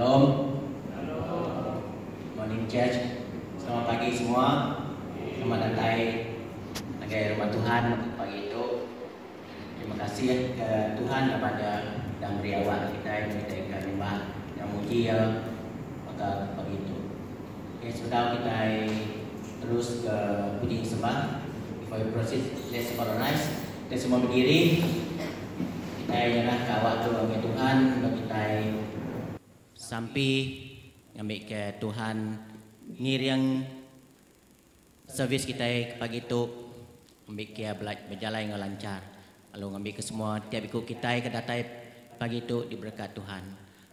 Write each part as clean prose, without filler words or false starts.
Shalom. Morning Church. Selamat pagi semua. Selamat datang ke rumah Tuhan pagi itu. Terima kasih ke Tuhan kepada dan beri awak kita yang menyembah yang muji pada pagi itu. Oke, sudah kita terus ke puji sembah. Before we proceed, let's organize. Kita semua berdiri. Kita nyerah ke awak Tuhan untuk kita sampai ngambil ke Tuhan ngiriang servis kita pagi itu ambil ke berjalan dengan lancar. Lalu ngambil ke semua tiap ikut kita ke datai pagi itu diberkat Tuhan.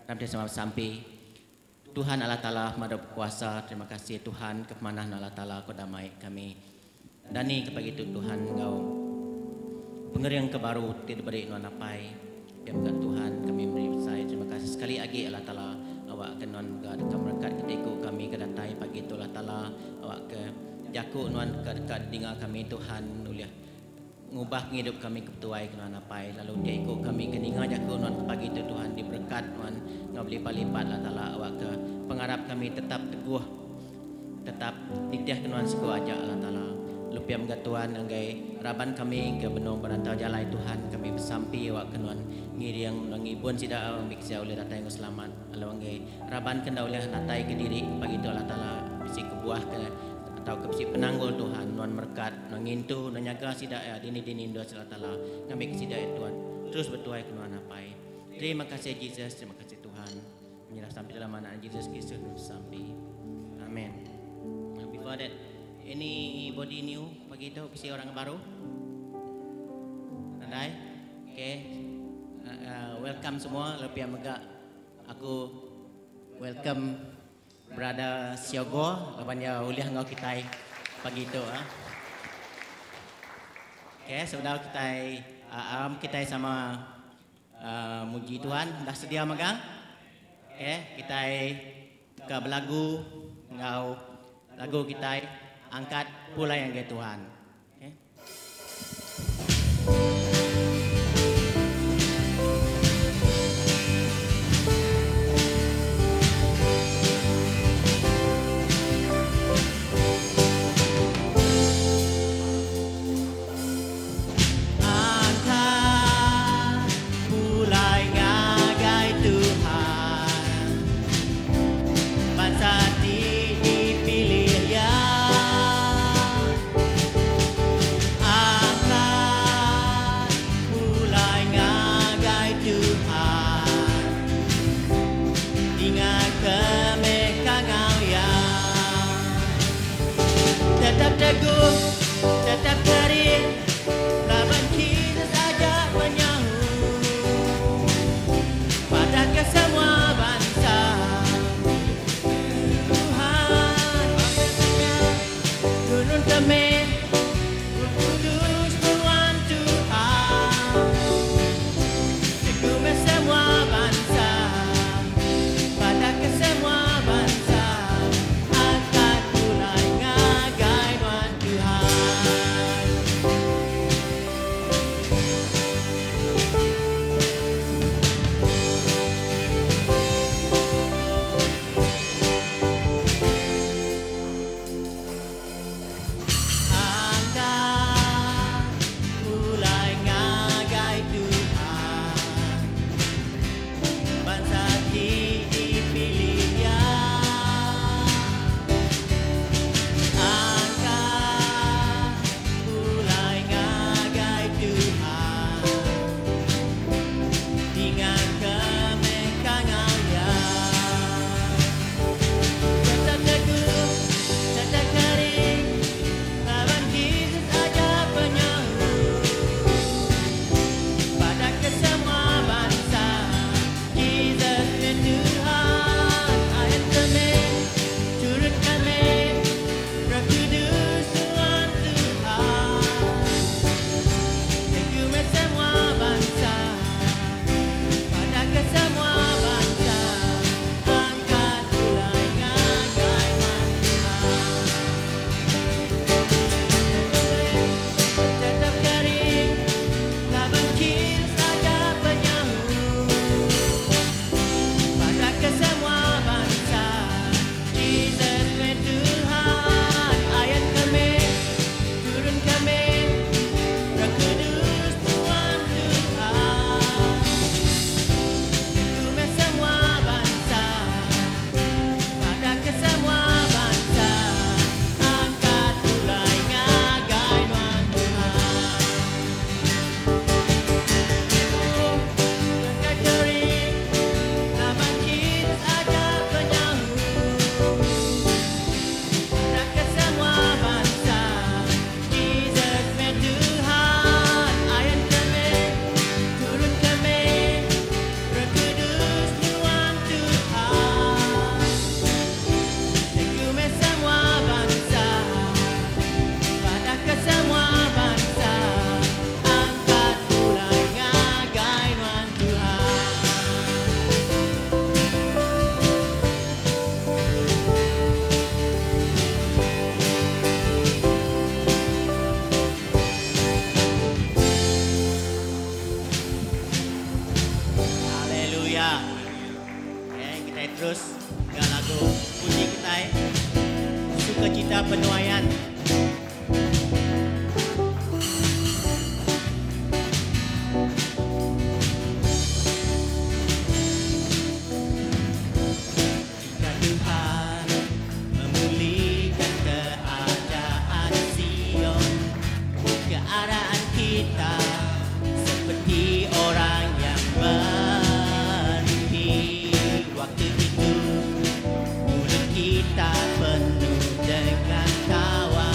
Dalam sama sampai Tuhan Allah Ta'ala Maha Kuasa, terima kasih Tuhan kemana Allah Ta'ala kau damai kami. Dan ni ke pagi itu Tuhan kau pengeriang ke baru tidak beri nuan apai. Biarkan Tuhan kami beri saya terima kasih sekali lagi Allah Ta'ala awak ke nuan dekat berkat kita ikut kami ke datai pagi itu Allah Ta'ala awak ke jaku nuan dekat dengar kami Tuhan uliah ngubah hidup kami ketuai ke nuan apai lalu dia ikut kami ke dengar jaku nuan pagi itu Tuhan diberkat nuan ngau berlipat-lipat Allah Ta'ala awak ke pengharap kami tetap teguh tetap nitiah ke nuan suku aja Allah Ta'ala lupiam ke Tuhan anggai raban kami ke benung berantau jalai Tuhan kami bersampi awak ke nuan ngiriang ngibun sida ambil sia oleh datai yang selamat alau anggai raban kena oleh datai ke diri pagi itu Allah Ta'ala bisi kebuah ke atau ke bisi penanggul Tuhan nuan berkat nuan ngintu nuan nyaga sida dini Indo Allah Ta'ala ngambil sida Tuhan terus bertuai ke nuan apai. Terima kasih Jesus, terima kasih Tuhan menyerah sampai dalam anak Jesus Kristus sampai amin. Before that anybody new pagi itu bisi orang baru andai okay. Welcome semua lebih megak aku welcome brother Siogo lapanya uliah ngau kita pagi itu okay, saudara kita sama muji Tuhan dah sedia megang okay, kita ke belagu ngau lagu kita angkat pula yang ke Tuhan okay. Bangsa dipilih ya terus dengan lagu Puji Ketai Sukacita Penuaian. Jika Tuhan memulihkan keadaan Sion, keadaan kita seperti orang yang bermimpi. Waktu itu mulut kita penuh dengan tawa,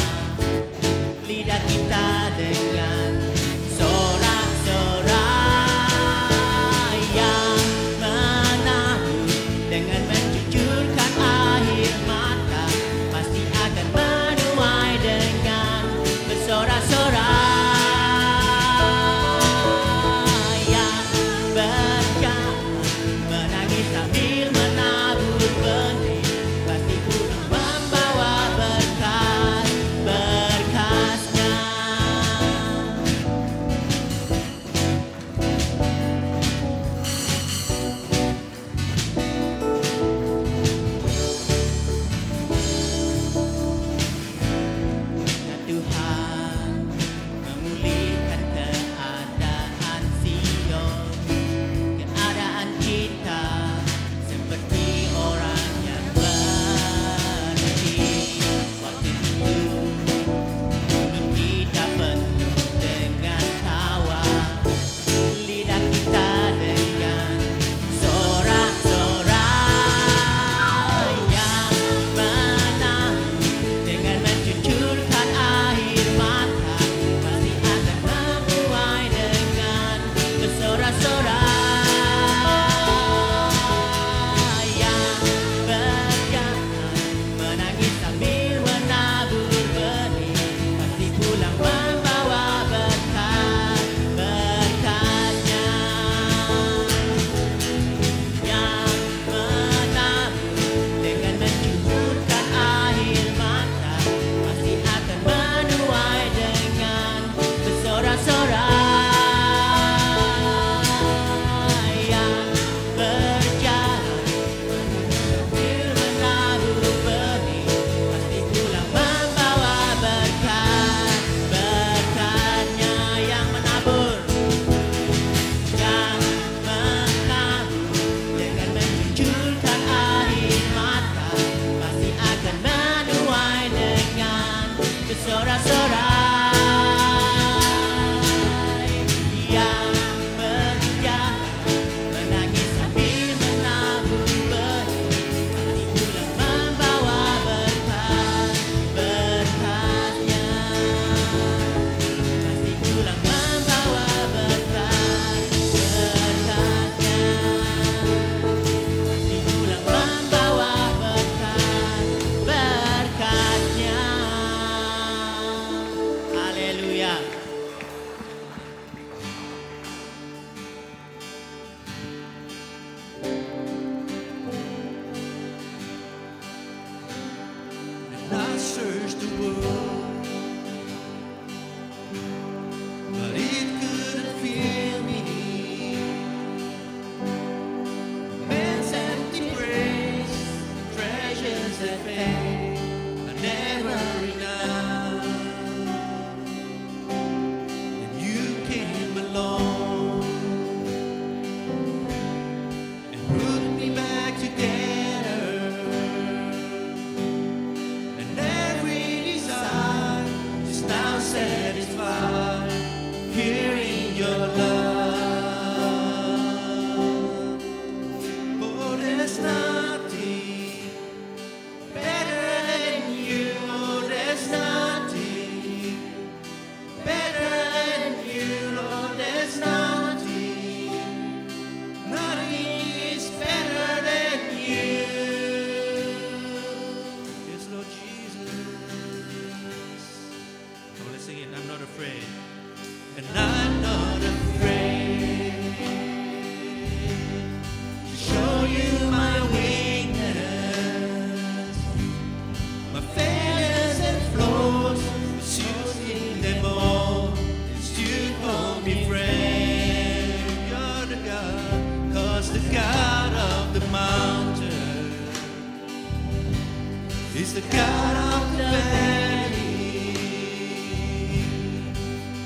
is the God of the valley.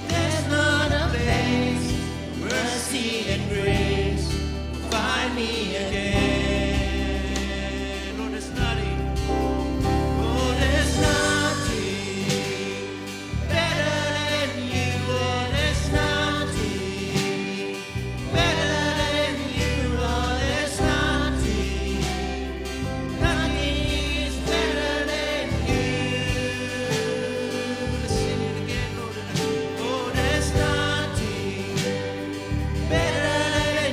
There's not a place where mercy and grace will find me again. Oh, there's nothing. Oh, there's nothing better than you. Oh, there's nothing better than you. Oh, there's nothing. Nothing is better than you. Let's sing it again, Lord. Oh, there's nothing better than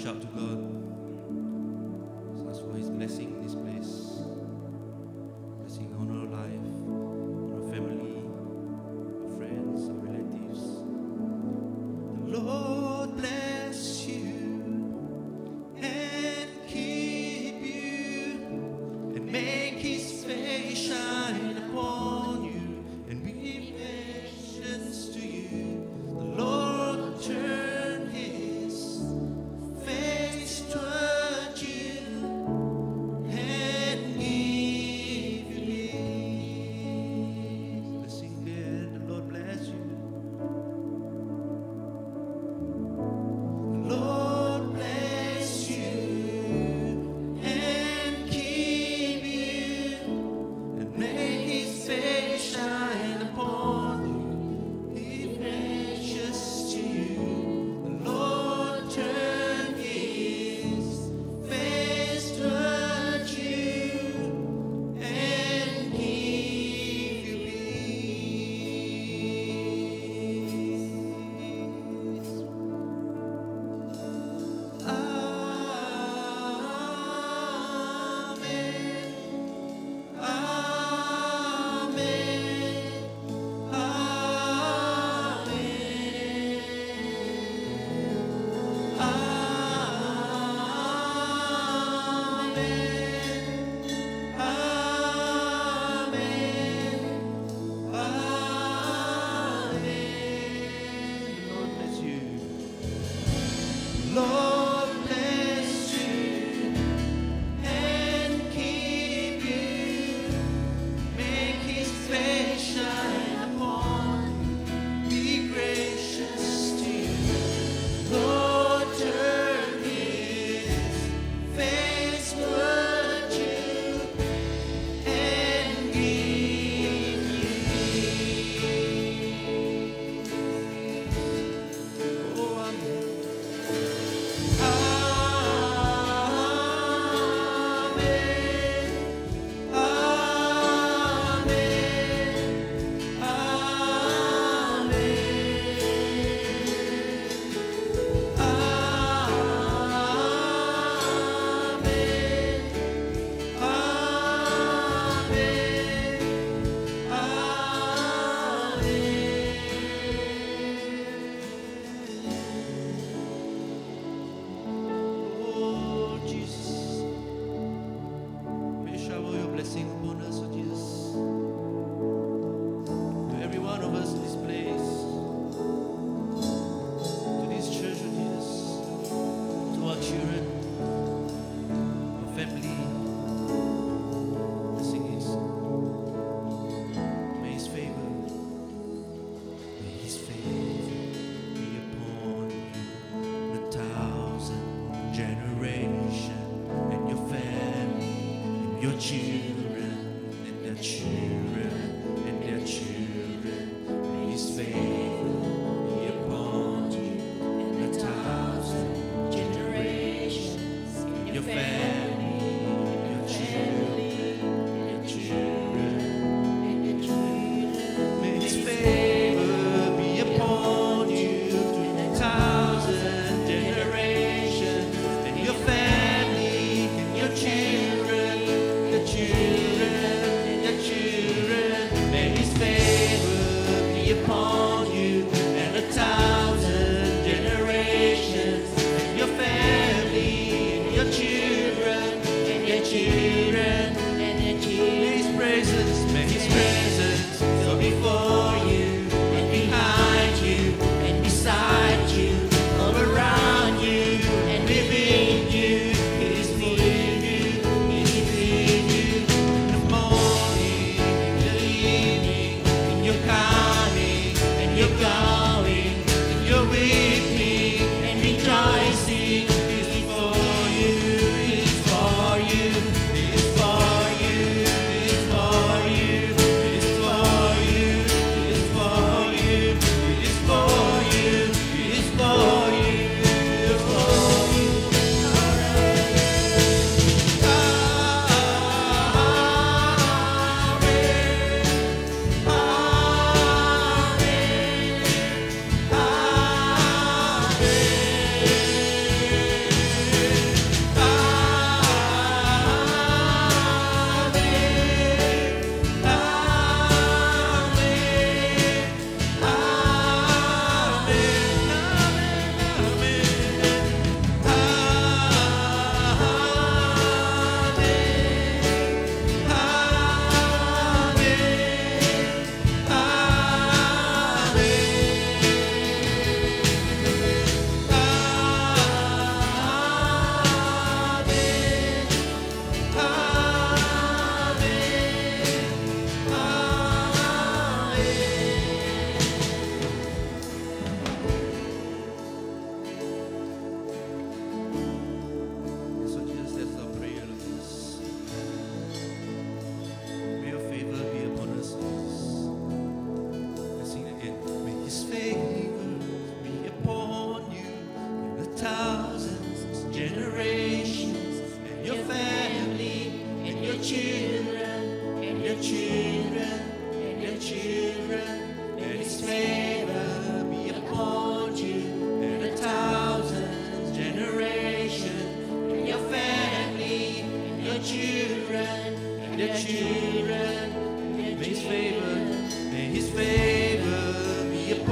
shout to God. Let's ask for His blessing in this place. Blessing on our life, on our family, our friends, our relatives. The Lord bless you and keep you, and make His face shine upon you, and be patient to you. The Lord turn His face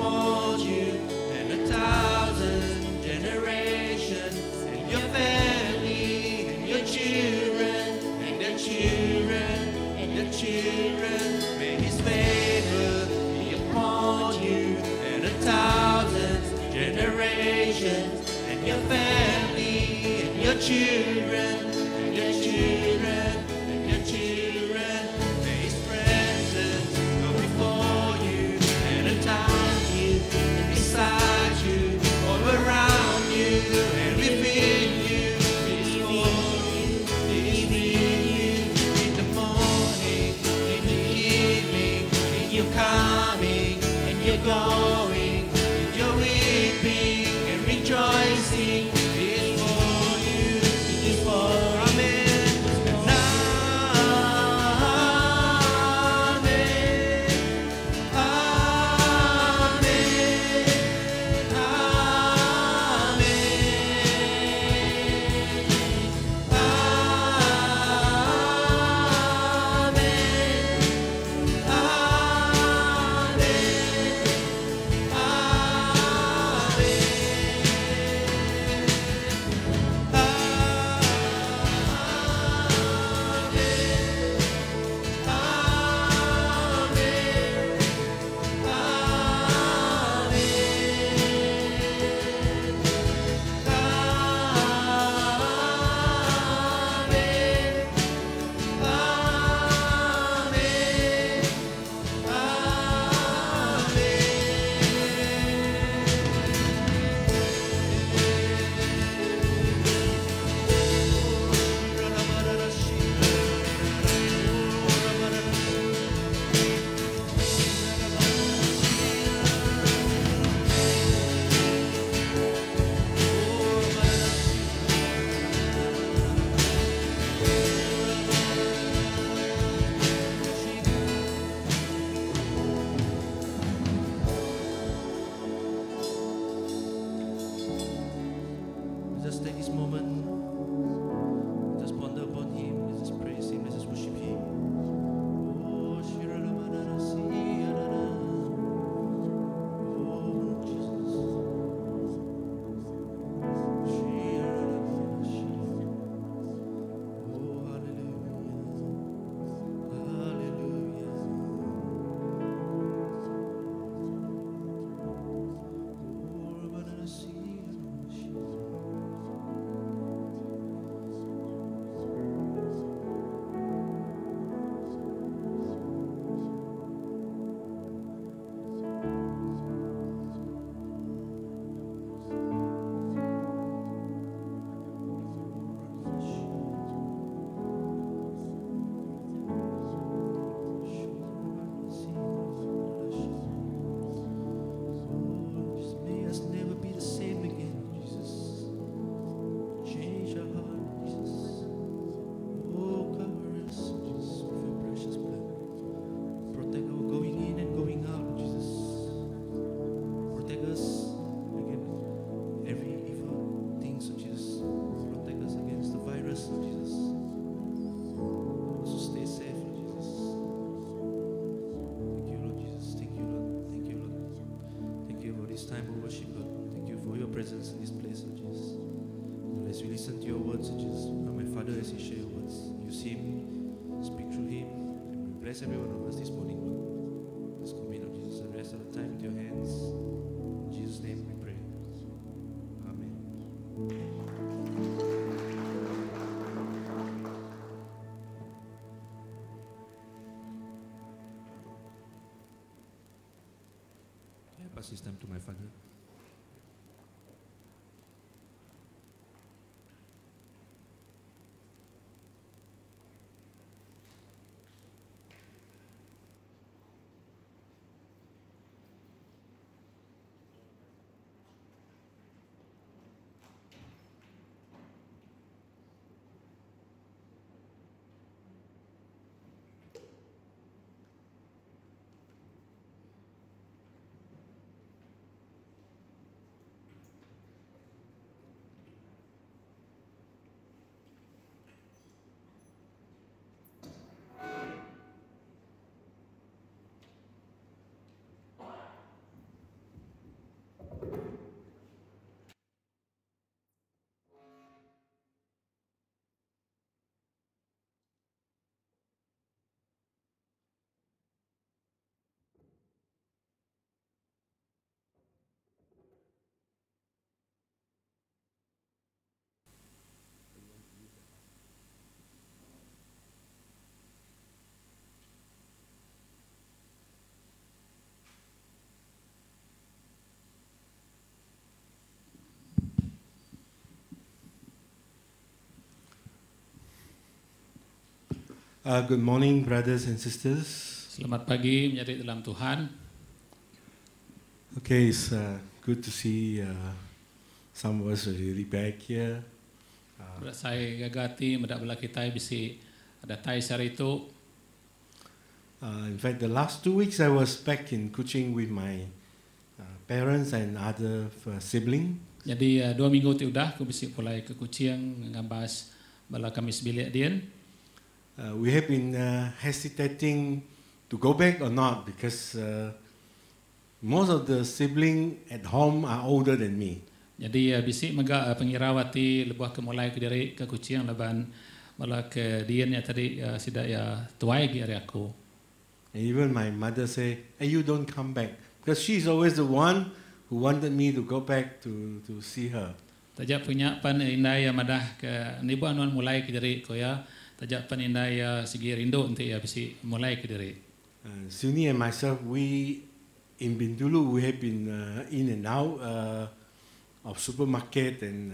before you, and 1,000 generations, and your family, and your children, and their children, and their children. May His favor be upon you, and 1,000 generations, and your family, and your children, and your children, and your children. May His presence go before you, and around you, and beside you, all around you, and within you, before you, within you, in the morning, in the evening, in your coming, and your going, in your weeping and rejoicing. Before you, before Amen. And Amen. Just take this moment, just ponder upon Him, let's just praise Him, let's just worship Him. Oh, oh, Jesus. Oh, hallelujah, may us never be the same again, Jesus. Change our heart, Jesus. Oh, cover us, Jesus, with your precious blood. Protect our going in and going out, Jesus. Protect us against every evil thing, so Jesus. Protect us against the virus, so Jesus. Also stay safe, Lord Jesus. Thank you, Lord Jesus. Thank you, Lord. Thank you, Lord. Thank you for this time of worship, Lord. Thank you for your presence in this place, Lord Jesus. Lord, as we listen to your words, Lord Jesus, Lord, my Father, as He share your words, use Him, speak through Him, and we bless every one of us this morning, Lord. Let's commit, Lord Jesus, the rest of the time into your hands. In Jesus' name we pray. Amen. I pass this time to my Father. Good morning, brothers and sisters. Selamat pagi menjadi dalam Tuhan. Okay, it's good to see some of us are really back here. Saya gagati mendak bela kita bisi ada tai sari itu. In fact, the last 2 weeks I was back in Kuching with my parents and other siblings. Jadi 2 minggu tu dah aku bisi pulai ke Kuching ngabas bala Kamis bilik dian. We have been hesitating to go back or not because most of the siblings at home are older than me. Jadi bisi maga pengirawati lebuh ke mulai ke diri ke Kuching laban bala ke dian ya tadi sida ya tuai gi ari aku. And even my mother say, "Hey, you don't come back," because she's always the one who wanted me to go back to see her. Tajak punya pan indai ya madah ke nibu anuan mulai ke diri ko ya. Tajak pan indai ya sigi rindu nanti ya bisi mulai ke diri. Suni and myself, we in Bintulu, we have been in and out of supermarket and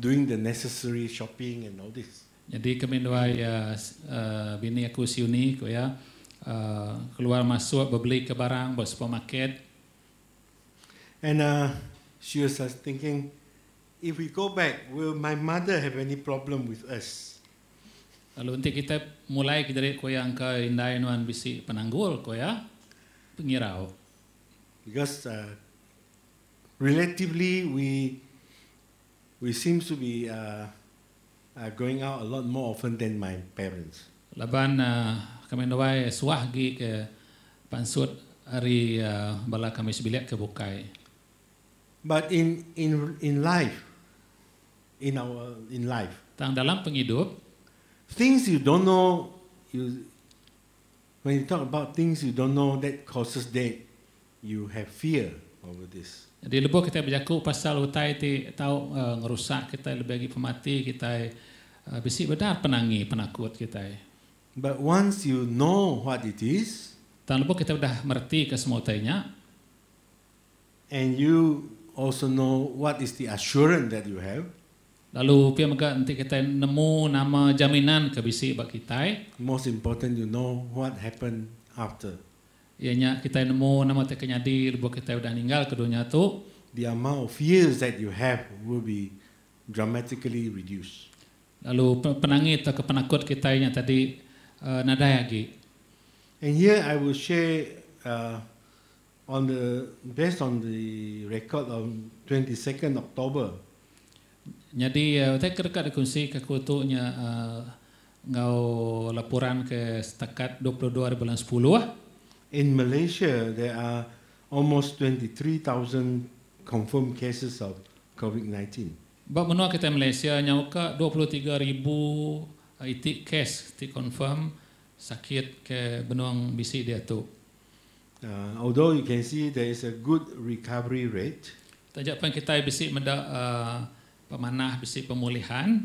doing the necessary shopping and all this. Jadi kami dua ya bini aku Siuni ko ya keluar masuk beli ke barang buat supermarket. And she was thinking, if we go back, will my mother have any problem with us? Lalu nanti kita mulai ke dari ko yang ke indai nuan bisi penanggul ko ya pengirau. Because relatively we seem to be going out a lot more often than my parents. Laban kami dua suah gi ke pansut hari bala kami sebilik ke bukai. But in life, in life, Tang dalam penghidup, things you don't know, when you talk about things you don't know, that causes death. You have fear over this. jadi lebuh kita berjaku pasal utai ti tahu ngerusak kita lebih lagi pemati kita bisi benar penangi penakut kita. But once you know what it is, Tang lebuh kita dah merti ke semua utainya. and you also know what is the assurance that you have, Lalu pia maka nanti kita nemu nama jaminan ke bisi bak kita. most important, you know what happened after. Ianya kita nemu nama te kenyadi lebuh kita udah ninggal ke dunia tu. The amount of fears that you have will be dramatically reduced. Lalu penangi atau kepenakut kita nya tadi nadai lagi. And here I will share based on the record of 22nd October. Jadi saya kerja kunci ke kutunya ngau laporan ke setakat 22 bulan 10. In Malaysia, there are almost 23,000 confirmed cases of COVID-19. Bak menua kita Malaysia nyauka 23,000 itik kes ti confirm sakit ke benuang bisi dia tu. Although you can see there is a good recovery rate, Tajak pan kita bisi meda pemanah bisi pemulihan.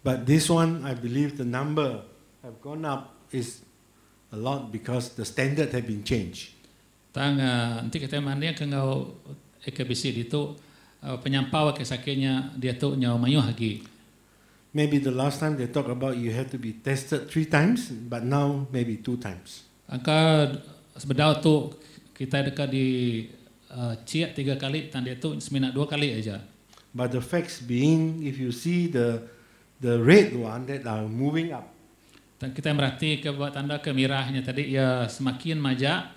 but this one, I believe the number have gone up is a lot because the standard have been changed. Tang nanti kita mandi ke ngau bisi itu penyampau ke sakitnya dia tu nyau mayuh lagi. Maybe the last time they talk about you have to be tested 3 times, but now maybe 2 times. Angka sebedau tu kita dekat di ciak 3 kali, tan dia tu seminat 2 kali aja. But the facts being, if you see the red one that are moving up, Dan kita merhati ke buat tanda kemirahnya tadi ya semakin majak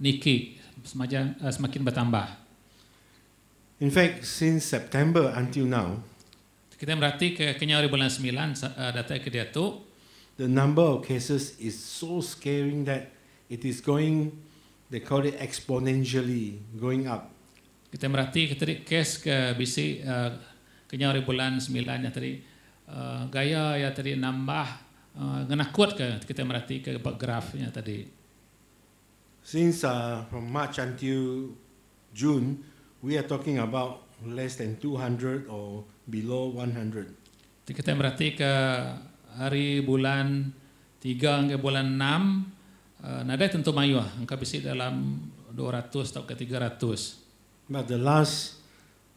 niki semakin bertambah. in fact, since September until now, Kita merhati ke kenyari bulan 9 data ke dia tu the number of cases is so scaring that it is going, they call it exponentially going up. kita merhati ke tadi kes ke bisi kenyari bulan 9 nya tadi gaya ya tadi nambah ngenakut ke kita merhati ke grafnya tadi. Since from March until June, we are talking about less than 200 or below 100. Kita merhati ke hari bulan 3 hingga bulan 6 nada tentu mayuah angka bisi dalam 200 atau ke 300. But the last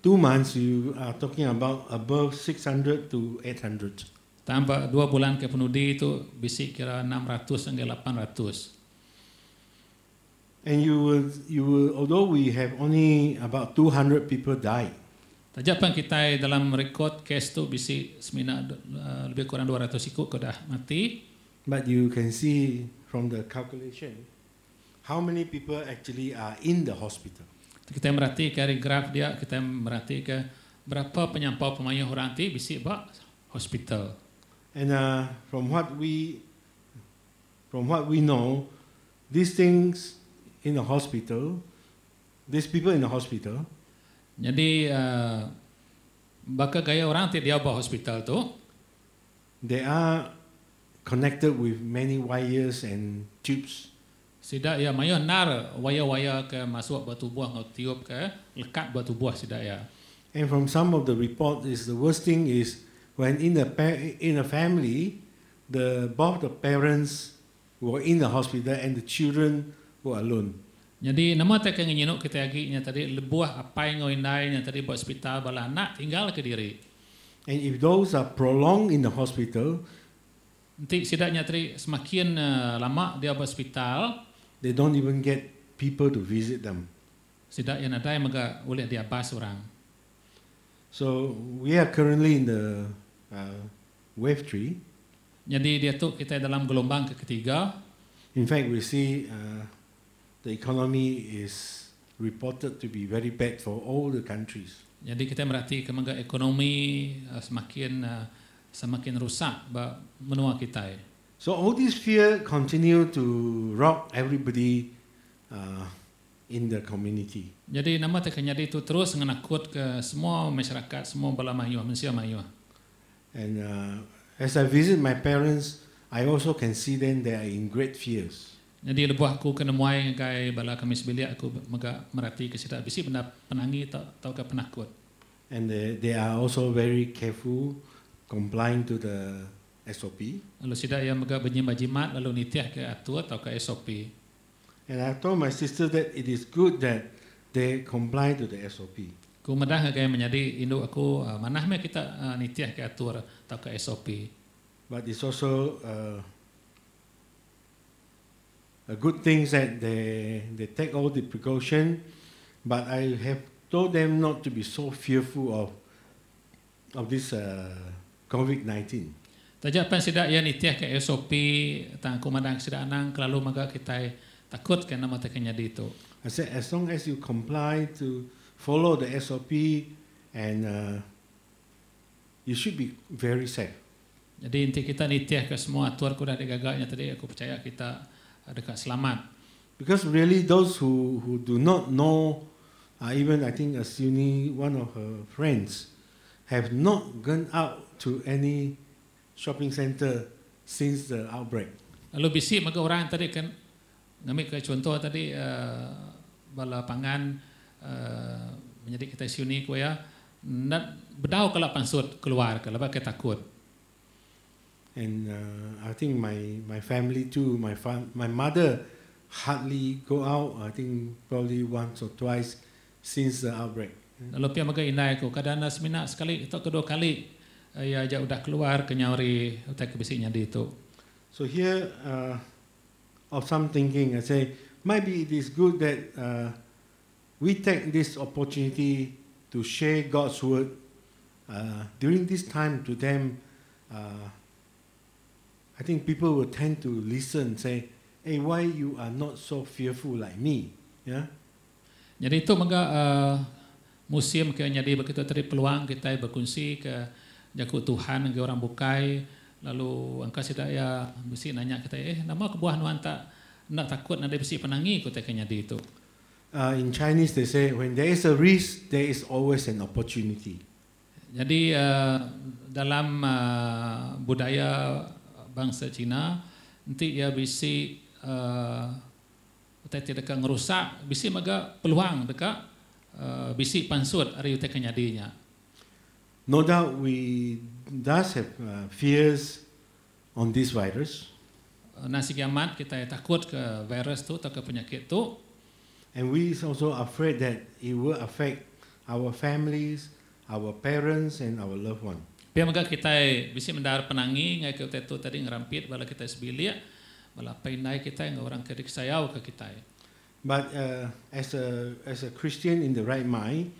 2 months, you are talking about above 600 to 800. Tambah 2 bulan ke penudi itu bisi kira 600 hingga 800. And you will, although we have only about 200 people die, Tajapan kita dalam rekod kes tu bisi semina lebih kurang 200 ikut ke dah mati. but you can see from the calculation how many people actually are in the hospital. Kita merhati dari graf dia, kita merhati ke berapa penyampau pemayuh orang ti bisi bak hospital. And from what we know, these things in the hospital, these people in the hospital, Jadi bakal gaya orang ti dia bak hospital tu, they are connected with many wires and tubes. sidak ya mayuh nar waya-waya ke masuk batu buah ngau tiup ke lekat batu buah sidak ya. And from some of the report, is the worst thing is when in a family, both the parents were in the hospital and the children were alone. Jadi nama tak kena nyinuk kita lagi nya tadi lebuah apa yang ngau indai nya tadi buat hospital bala anak tinggal ke diri. And if those are prolonged in the hospital, Nanti sidaknya tadi semakin lama dia buat hospital, they don't even get people to visit them. sidak yang ada yang maga boleh dia bas orang. So we are currently in the wave 3. Jadi dia tu kita dalam gelombang ketiga. In fact, we see the economy is reported to be very bad for all the countries. Jadi kita merhati kemangga ekonomi semakin rusak ba menua kita. So all this fear continue to rock everybody in the community. Jadi nama tak jadi itu terus menakut ke semua masyarakat, semua bala mayuh, manusia mayuh. And as I visit my parents, I also can see them they are in great fears. Jadi lebuh aku kena muai kai bala kamis bilik aku maga merhati ke sidak bisi benda penangi tau ke penakut. And they are also very careful, complying to the SOP. Lalu sidak yang maga berjimat lalu nitiah ke atur atau ke SOP. And I told my sister that it is good that they comply to the SOP. Ku madah gaya menjadi induk aku manah me kita nitiah ke atur atau ke SOP. But it's also a good thing that they take all the precaution. But I have told them not to be so fearful of this COVID-19. Tajapan sidak yang nitiah ke SOP tang ku madah sidak anang kelalu maga kita takut ke nama teknya di itu. I said as long as you comply to follow the SOP and you should be very safe. Jadi inti kita nitiah ke semua atur ku dah digagaknya tadi aku percaya kita dekat selamat. Because really those who do not know, even I think Asuni, one of her friends, have not gone out to any shopping center since the outbreak. Lalu bisi maga orang tadi kan ngambil ke contoh tadi bala pangan menjadi kita siuni ku ya nak bedau kalau pansut keluar kalau kita takut. And I think my family too, my mother hardly go out, I think probably once or twice since the outbreak. Lalu pia maga indai ku kadang semina sekali atau kedua kali ya aja udah keluar ke nyauri utak bisinya di itu. So here of some thinking, I say maybe it is good that we take this opportunity to share God's word during this time to them. I think people will tend to listen, say, "Hey, why you are not so fearful like me?" Yeah. Jadi itu maga musim ke jadi begitu tadi peluang kita berkongsi ke jaku Tuhan ke orang bukai lalu angka sidak ya bisi nanya kita nama kebuah nuan tak nak takut nak bisi penangi ku teknya di itu. In Chinese they say when there is a risk there is always an opportunity. Jadi dalam budaya bangsa Cina nanti ya bisi tidak ngerusak bisi maga peluang dekat bisi pansut ari teknya dinya. No doubt we does have fears on this virus. Nasi kiamat kita takut ke virus tu atau ke penyakit tu. And we is also afraid that it will affect our families, our parents, and our loved one. Pia maga kita bisi mendar penangi ngai kita tu tadi ngerampit bala kita sebilia bala painai kita ngai orang kedik sayau ke kita. But as a Christian in the right mind,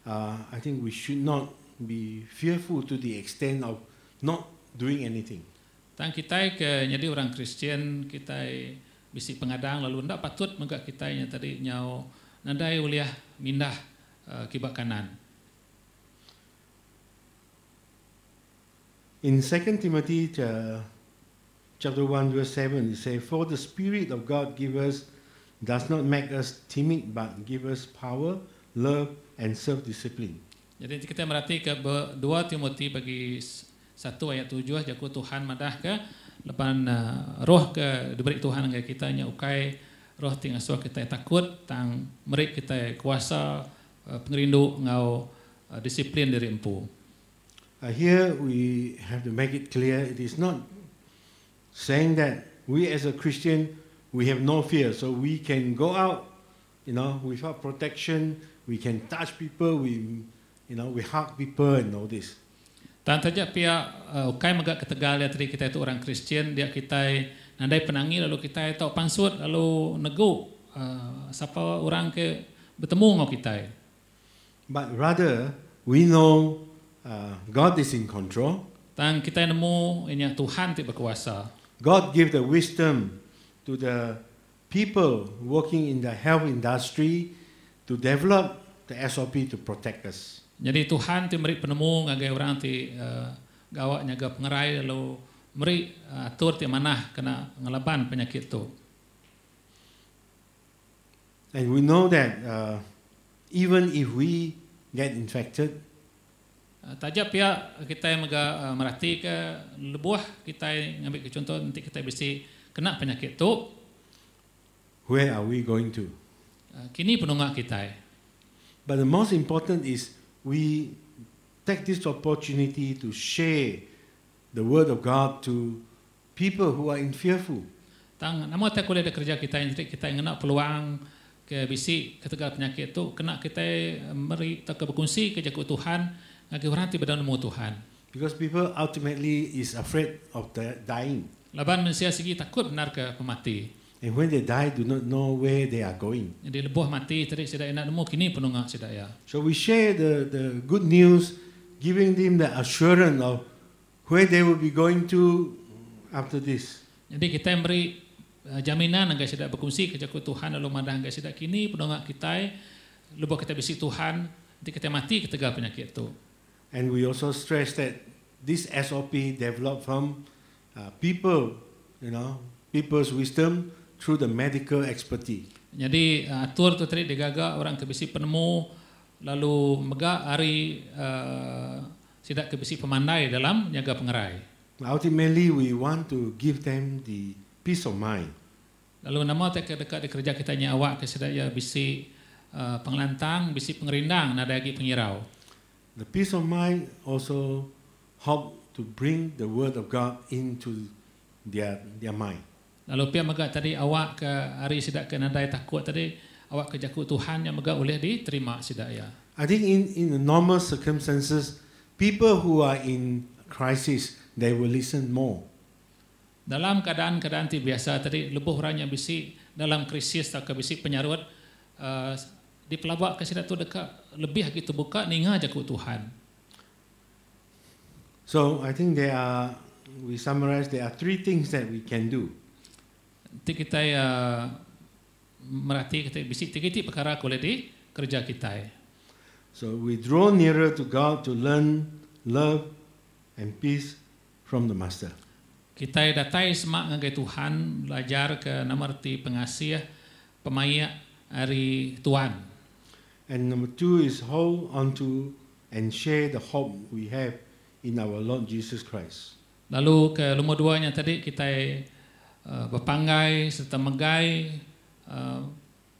I think we should not be fearful to the extent of not doing anything. Tang kita ke jadi orang Kristen kita bisi pengadang lalu ndak patut maga kita nya tadi nyau nandai uliah mindah kibak kanan. In 2 Timothy chapter 1 verse 7 it says, "For the Spirit of God does not make us timid but give us power, love and self-discipline." Jadi kita merhati ke 2 Timothy bagi 1 ayat 7 jaku Tuhan madah ke lepan roh ke diberi Tuhan ngai kita nya ukai roh ting asuh kita takut tang merik kita kuasa pengerindu ngau disiplin diri empu. Here we have to make it clear, it is not saying that we as a Christian, we have no fear, so we can go out, without protection, we can touch people, we hug people and all this. Tan saja pia ukai magak ketegal ya tadi kita itu orang Kristen, dia kita nandai penangi lalu kita tahu pansut lalu nego siapa orang ke bertemu ngau kita. But rather we know God is in control. Tang kita nemu ini Tuhan ti berkuasa. God give the wisdom to the people working in the health industry to develop the SOP to protect us. Jadi Tuhan ti meri penemu ngagai orang ti gawak nyaga pengerai lalu meri atur ti manah kena ngelaban penyakit tu. And we know that even if we get infected, Tajak pia kita maga merhati ke lebuah kita ngambil ke contoh nanti kita bisa kena penyakit tu. where are we going to? Kini penungak kita. But the most important is we take this opportunity to share the word of God to people who are in fearful. Tang nama tak boleh ada kerja kita nanti kita ngena peluang ke bisi ketegal penyakit tu kena kita meri tak berkongsi ke jago Tuhan ngagi orang ti badan nemu Tuhan. Because people ultimately is afraid of the dying. Laban manusia segi takut benar ke pemati. And when they die, do not know where they are going. Jadi lebuh mati tadi sedaya nak nemu kini penungak sedaya. So we share the good news, giving them the assurance of where they will be going to after this. Jadi kita beri jaminan anggai sedaya berkongsi ke jago Tuhan lalu madah anggai sedaya kini penungak kita lebuh kita bisi Tuhan nanti kita mati ketegal penyakit tu. And we also stress that this SOP developed from people, people's wisdom through the medical expertise. Jadi atur tu tadi digaga orang kebisi penemu lalu mega hari sidak kebisi pemandai dalam nyaga pengerai. Ultimately, we want to give them the peace of mind. Lalu nama tak dekat di kerja kita nya awak ke sedaya bisi pengelantang, bisi pengerindang nada lagi pengirau. The peace of mind also help to bring the word of God into their mind. Lalu pia mega tadi awak ke hari sidak ke nadai takut tadi awak ke jaku Tuhan yang mega boleh diterima sidaya. I think in the normal circumstances, people who are in crisis, they will listen more. Dalam keadaan-keadaan ti biasa tadi lebuh orang yang bisi dalam krisis tak ke bisi penyarut di pelabak ke sidak tu dekat lebih lagi terbuka ninga jaku Tuhan. So I think we summarize there are three things that we can do. Nanti kita merhati kita bisi tiga perkara boleh di kerja kita. So we draw nearer to God to learn love and peace from the Master. Kita datai semak ngagai Tuhan belajar ke namarti pengasih pemaya hari Tuhan. And number two is hold on to and share the hope we have in our Lord Jesus Christ. Lalu ke nomor duanya tadi kita berpanggai serta megai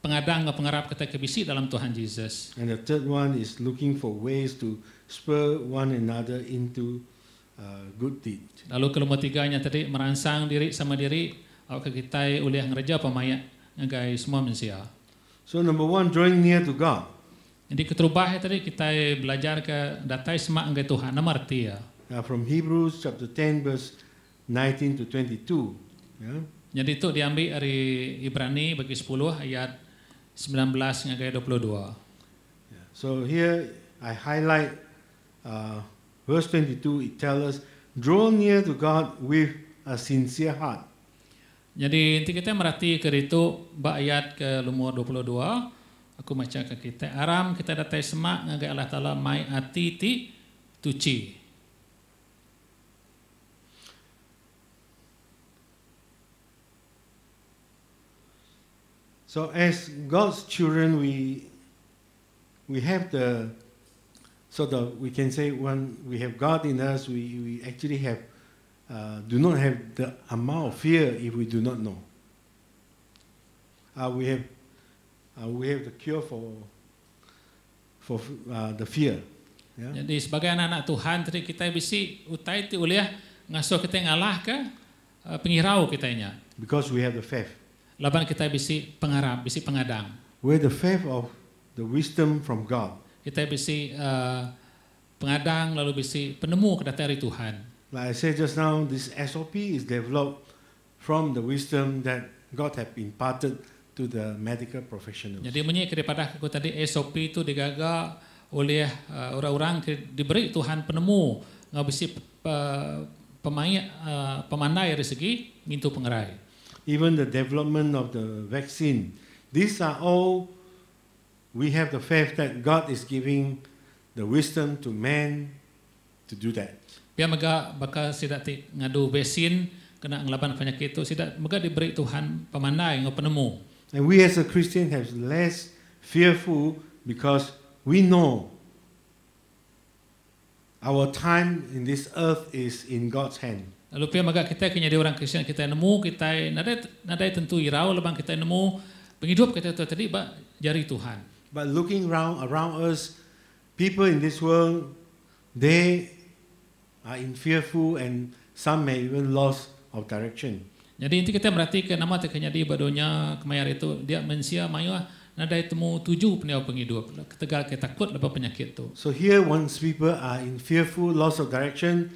pengadang pengarap kita kebisi dalam Tuhan Yesus. And the third one is looking for ways to spur one another into good deed. Lalu ke nomor tiganya tadi merangsang diri sama diri awak kita uliah ngereja pemaya ngagai semua manusia. So number one, drawing near to God. Jadi keterubah tadi kita belajar ke datai semak ngai Tuhan nama arti ya. From Hebrews chapter 10 verse 19 to 22. Yeah? Jadi itu diambil dari Ibrani bagi 10 ayat 19 ngai 22. Yeah. So here I highlight verse 22. It tells us, draw near to God with a sincere heart. Jadi nanti kita merhati ke itu ayat ke lumur 22. Aku baca ke kita. Aram kita datai semak ngagai Allah Ta'ala mai ati ti tuci. So as God's children, we have the, we can say when we have God in us, we actually have do not have the amount of fear if we do not know. We have the cure for the fear. Yeah? Jadi sebagai anak-anak Tuhan tadi kita bisi utai ti uliah ngasuh kita ngalah ke pengirau kitanya. Because we have the faith. Laban kita bisi pengarap, bisi pengadang. We have the faith of the wisdom from God. Kita bisi pengadang lalu bisi penemu dari Tuhan. Like I said just now, this SOP is developed from the wisdom that God have imparted to the medical professionals. Jadi menyik daripada aku tadi SOP itu digaga oleh orang-orang diberi Tuhan penemu ngabisi pemandai dari segi mintu pengerai. Even the development of the vaccine, these are all, we have the faith that God is giving the wisdom to man to do that. Biar mega bakal sidak ti ngadu vaksin kena ngelaban penyakit itu sidak mega diberi Tuhan pemandai ngau penemu. And we as a Christian have less fearful because we know our time in this earth is in God's hand. Lalu pia mega kita kena jadi orang Kristen kita nemu kita nadai tentu irau lebang kita nemu penghidup kita itu tadi ba jari Tuhan. But looking around us, people in this world, they are in fearful and some may even lost of direction. Jadi inti kita merhatikan nama tekanya di badonya kemayar itu dia mensia mayu nadai temu tuju penghidup ketegal kita takut lepas penyakit itu. So here once people are in fearful loss of direction,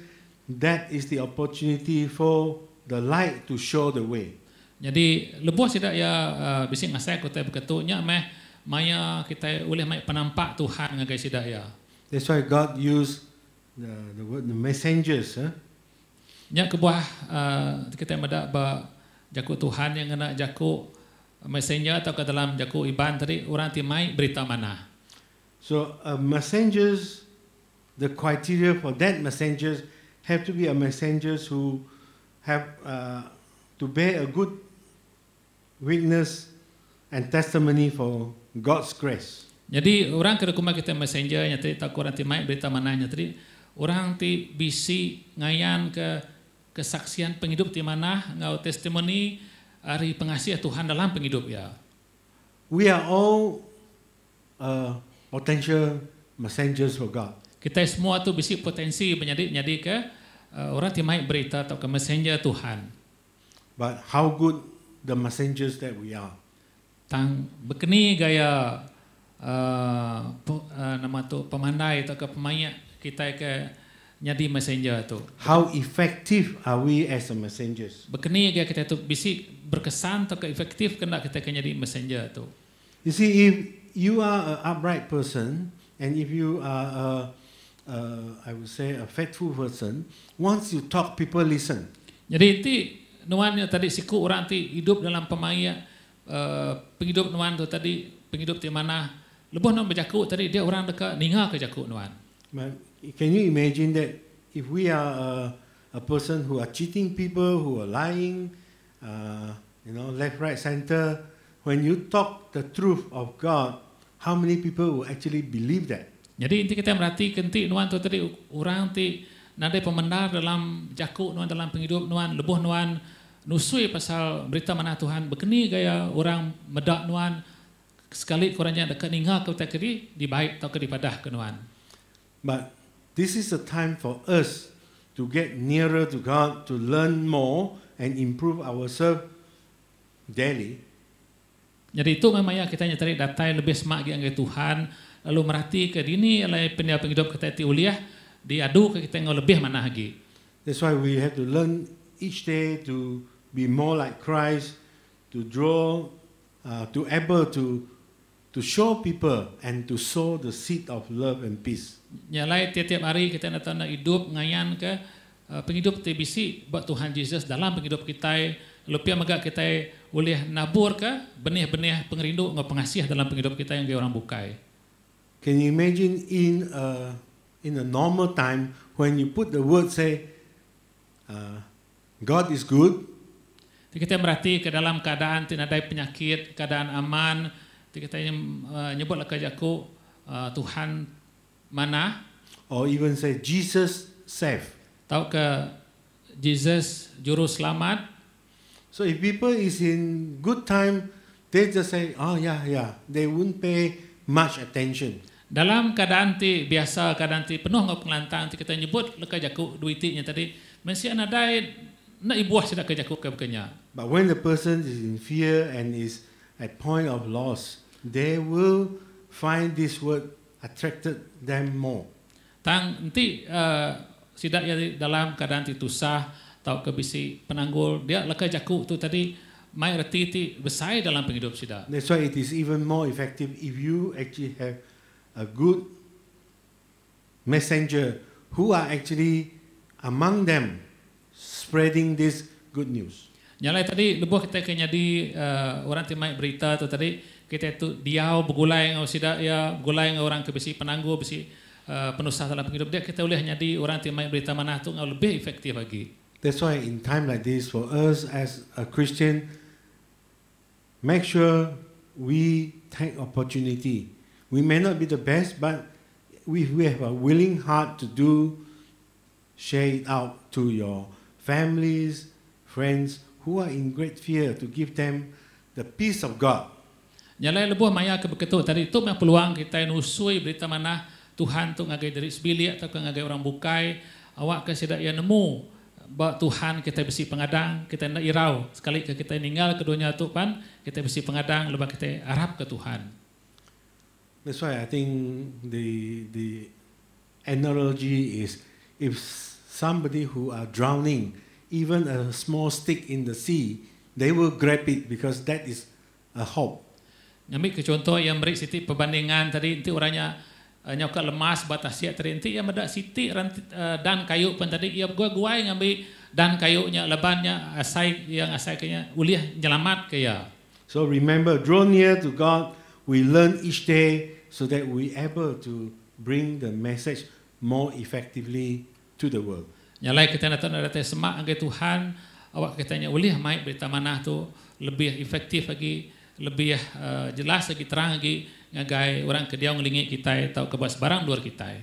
that is the opportunity for the light to show the way. Jadi lebuh sidak ya bising asai kita berketunya meh maya kita oleh mai penampak Tuhan ngagai sidak ya. That's why God used the word the messengers. Nya kebuah kita mada ba jaku Tuhan yang kena jaku messenger atau ke dalam jaku iban tadi orang timai berita mana. So messengers, the criteria for that messengers have to be a messengers who have to bear a good witness and testimony for God's grace. Jadi orang ke rumah kita messenger nya tadi tak orang timai berita mana nya tadi orang ti bisi ngayan ke kesaksian penghidup di mana ngau testimoni hari pengasiah Tuhan dalam penghidup ya. We are all potential messengers for God. Kita semua tu bisi potensi menjadi ke orang timai berita atau ke messenger Tuhan. But how good the messengers that we are. Tang bekeni gaya nama tu pemandai atau ke pemaya kita ke nyadi messenger tu. How effective are we as a messengers? Bekeni gaya kita tu bisi berkesan atau ke efektif kena kita ke nyadi messenger tu. You see, if you are an upright person and if you are I would say a faithful person, once you talk, people listen. Jadi itu nuannya tadi siku orang ti hidup dalam pemaya penghidup nuan tu tadi penghidup di mana lebuh nuan berjaku tadi dia orang dekat ninga ke jaku nuan. Can you imagine that if we are a person who are cheating people, who are lying, left, right, center, when you talk the truth of God, how many people will actually believe that? Jadi inti kita merhati kenti nuan tu tadi orang ti nadai pembenar dalam jaku nuan dalam penghidup nuan lebuh nuan nusui pasal berita mana Tuhan bekeni gaya orang medak nuan sekali kurangnya dekat ninga ke kiri di baik atau ke di padah ke nuan. But this is a time for us to get nearer to God, to learn more and improve ourselves daily. Jadi itu memang ya kita nyatari datai lebih semak lagi Tuhan, lalu merhati ke dini alai penghidup kita ti uliah diadu ke kita yang lebih mana lagi. That's why we have to learn each day to be more like Christ, to draw, to able to show people and to sow the seed of love and peace. Nyalai tiap-tiap hari kita nak hidup ngayan ke penghidup ti bisi buat Tuhan Yesus dalam penghidup kita, lupa maga kita boleh nabur ke benih-benih pengerindu ngau pengasih dalam penghidup kita yang orang bukai. Can you imagine in a normal time when you put the word say God is good? Kita merhati ke dalam keadaan tidak ada penyakit, keadaan aman, kita nyebutlah kerjaku Tuhan mana, or even say Jesus save. tahu ke Jesus juru selamat. So if people is in good time, they just say, oh yeah, they wouldn't pay much attention. Dalam keadaan ti biasa, keadaan ti penuh ngau penglantang ti kita nyebut leka jaku duitinya tadi, mesti anadai nak ibuah sida ke jaku ke bekenya. But when the person is in fear and is at point of loss, they will find this word attracted them more. Tang nanti sida ya dalam keadaan ti tusah tahu ke bisi penanggul dia leka jaku tu tadi mai reti ti besai dalam penghidup sida. That's why it is even more effective if you actually have a good messenger who are actually among them spreading this good news. Nyalai tadi lebuh kita kena di orang timai berita tu tadi kita tu diau bergulai ngau sida ya bergulai ngau orang ke bisi penangguh bisi penusah dalam penghidup dia kita boleh nyadi orang timai berita mana tu ngau lebih efektif lagi. That's why in time like this for us as a Christian, make sure we take opportunity. We may not be the best, but we have a willing heart to do, share it out to your families, friends who are in great fear, to give them the peace of God. Nyalai lebuh maya ke begitu tadi itu memang peluang kita nusui berita mana Tuhan tu ngagai dari sebilik atau ngagai orang bukai awak ke sida ya nemu bahawa Tuhan kita besi pengadang kita nak irau sekali ke kita ninggal ke dunia tu pan kita besi pengadang lepas kita harap ke Tuhan. That's why I think the analogy is if somebody who are drowning, even a small stick in the sea, they will grab it because that is a hope. Ambil ke contoh yang beri siti perbandingan tadi nanti orangnya nyokat lemas batas siap tadi nanti yang ada siti dan kayu pun tadi ia gua-guai ngambil dan kayunya lebannya asai yang asai kayaknya uliah nyelamat ke ya. So remember, draw near to God. We learn each day so that we able to bring the message more effectively to the world. Nyalai kita nak datang semak anggai Tuhan, awak katanya uliah mai berita mana tu lebih efektif lagi, lebih jelas lagi, terang lagi ngagai orang ke dia ngelingi kita atau ke bas barang luar kita.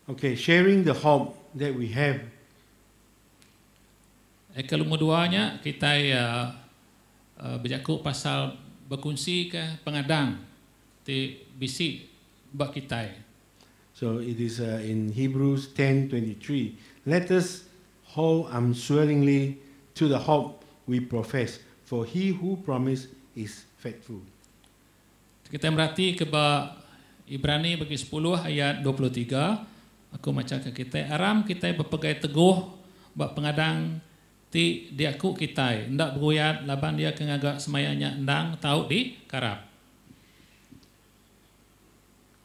Okay, sharing the hope that we have. Kalau keduanya kita berjaku pasal berkongsi ke pengadang ti bisi bak kita. So it is in Hebrews 10:23. Let us hold unswervingly to the hope we profess, for he who promised is faithful. Kita merhati ke Ibrani bagi 10 ayat 23. Aku macam ke kita aram kita berpegai teguh bak pengadang ti diaku kita ndak bergoyat laban dia kengagak semayanya ndang tahu di karap.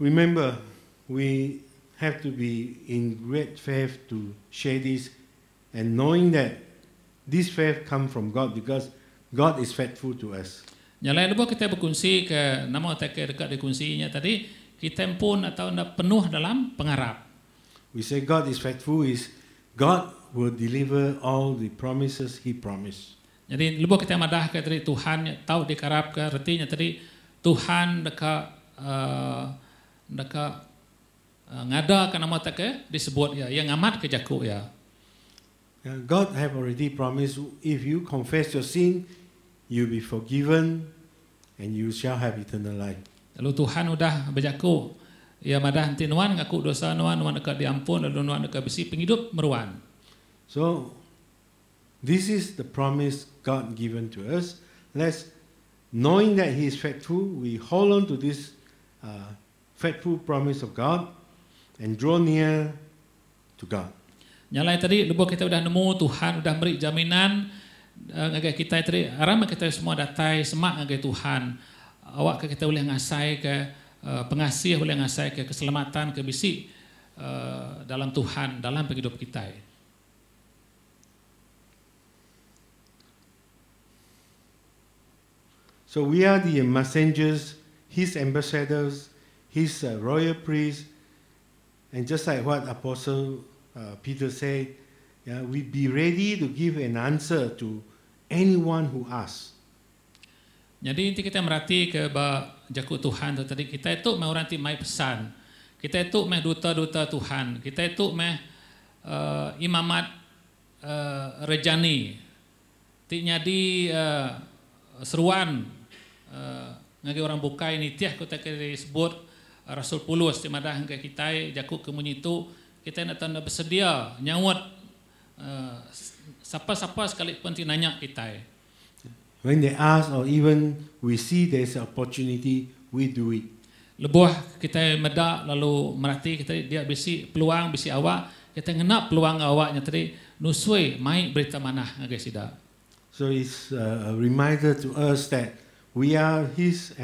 Remember, we have to be in great faith to share this, and knowing that this faith comes from God because God is faithful to us. Nyalai lepas kita berkongsi ke nama tak dekat dikongsinya tadi kita pun atau ndak penuh dalam pengharap. We say God is faithful is God will deliver all the promises He promised. Jadi lepas kita madah ke tadi Tuhan tahu dikarap ke artinya tadi Tuhan dekat ngada ke nama tak ke disebut ya yang amat ke jaku ya. God have already promised if you confess your sin, you'll be forgiven and you shall have eternal life. Lalu Tuhan udah berjaku ya madah nanti nuan ngaku dosa nuan dekat diampun lalu nuan dekat besi penghidup meruan. So this is the promise God given to us. Let's knowing that He is faithful, we hold on to this faithful promise of God and draw near to God. Nyalai tadi lebuh kita udah nemu Tuhan udah beri jaminan ngagai kita tadi aram kita semua datai semak ngagai Tuhan. Awak kita boleh ngasai ke pengasih, boleh ngasai ke keselamatan, ke bisi dalam Tuhan, dalam hidup kita. So we are the messengers, His ambassadors, His royal priests, and just like what Apostle Peter said, we be ready to give an answer to anyone who asks. Jadi inti kita merhati ke jaku Tuhan tu tadi kita itu mau ranti mai pesan. Kita itu meh duta-duta Tuhan. Kita itu meh imamat rejani. Ti nyadi seruan ngagi orang bukai ni tiah kita disebut Rasul Paulus di madah ke kita jaku kemunyi itu kita nak tanda bersedia nyawat siapa-siapa sekalipun ti nanya kita. When they ask or even we see there's an opportunity, we do it. Lebuh kita medak lalu merhati kita dia bisi peluang bisi awak kita ngenap peluang awaknya tadi nusui mai berita manah ngagai sida. So it's a reminder to us that we are His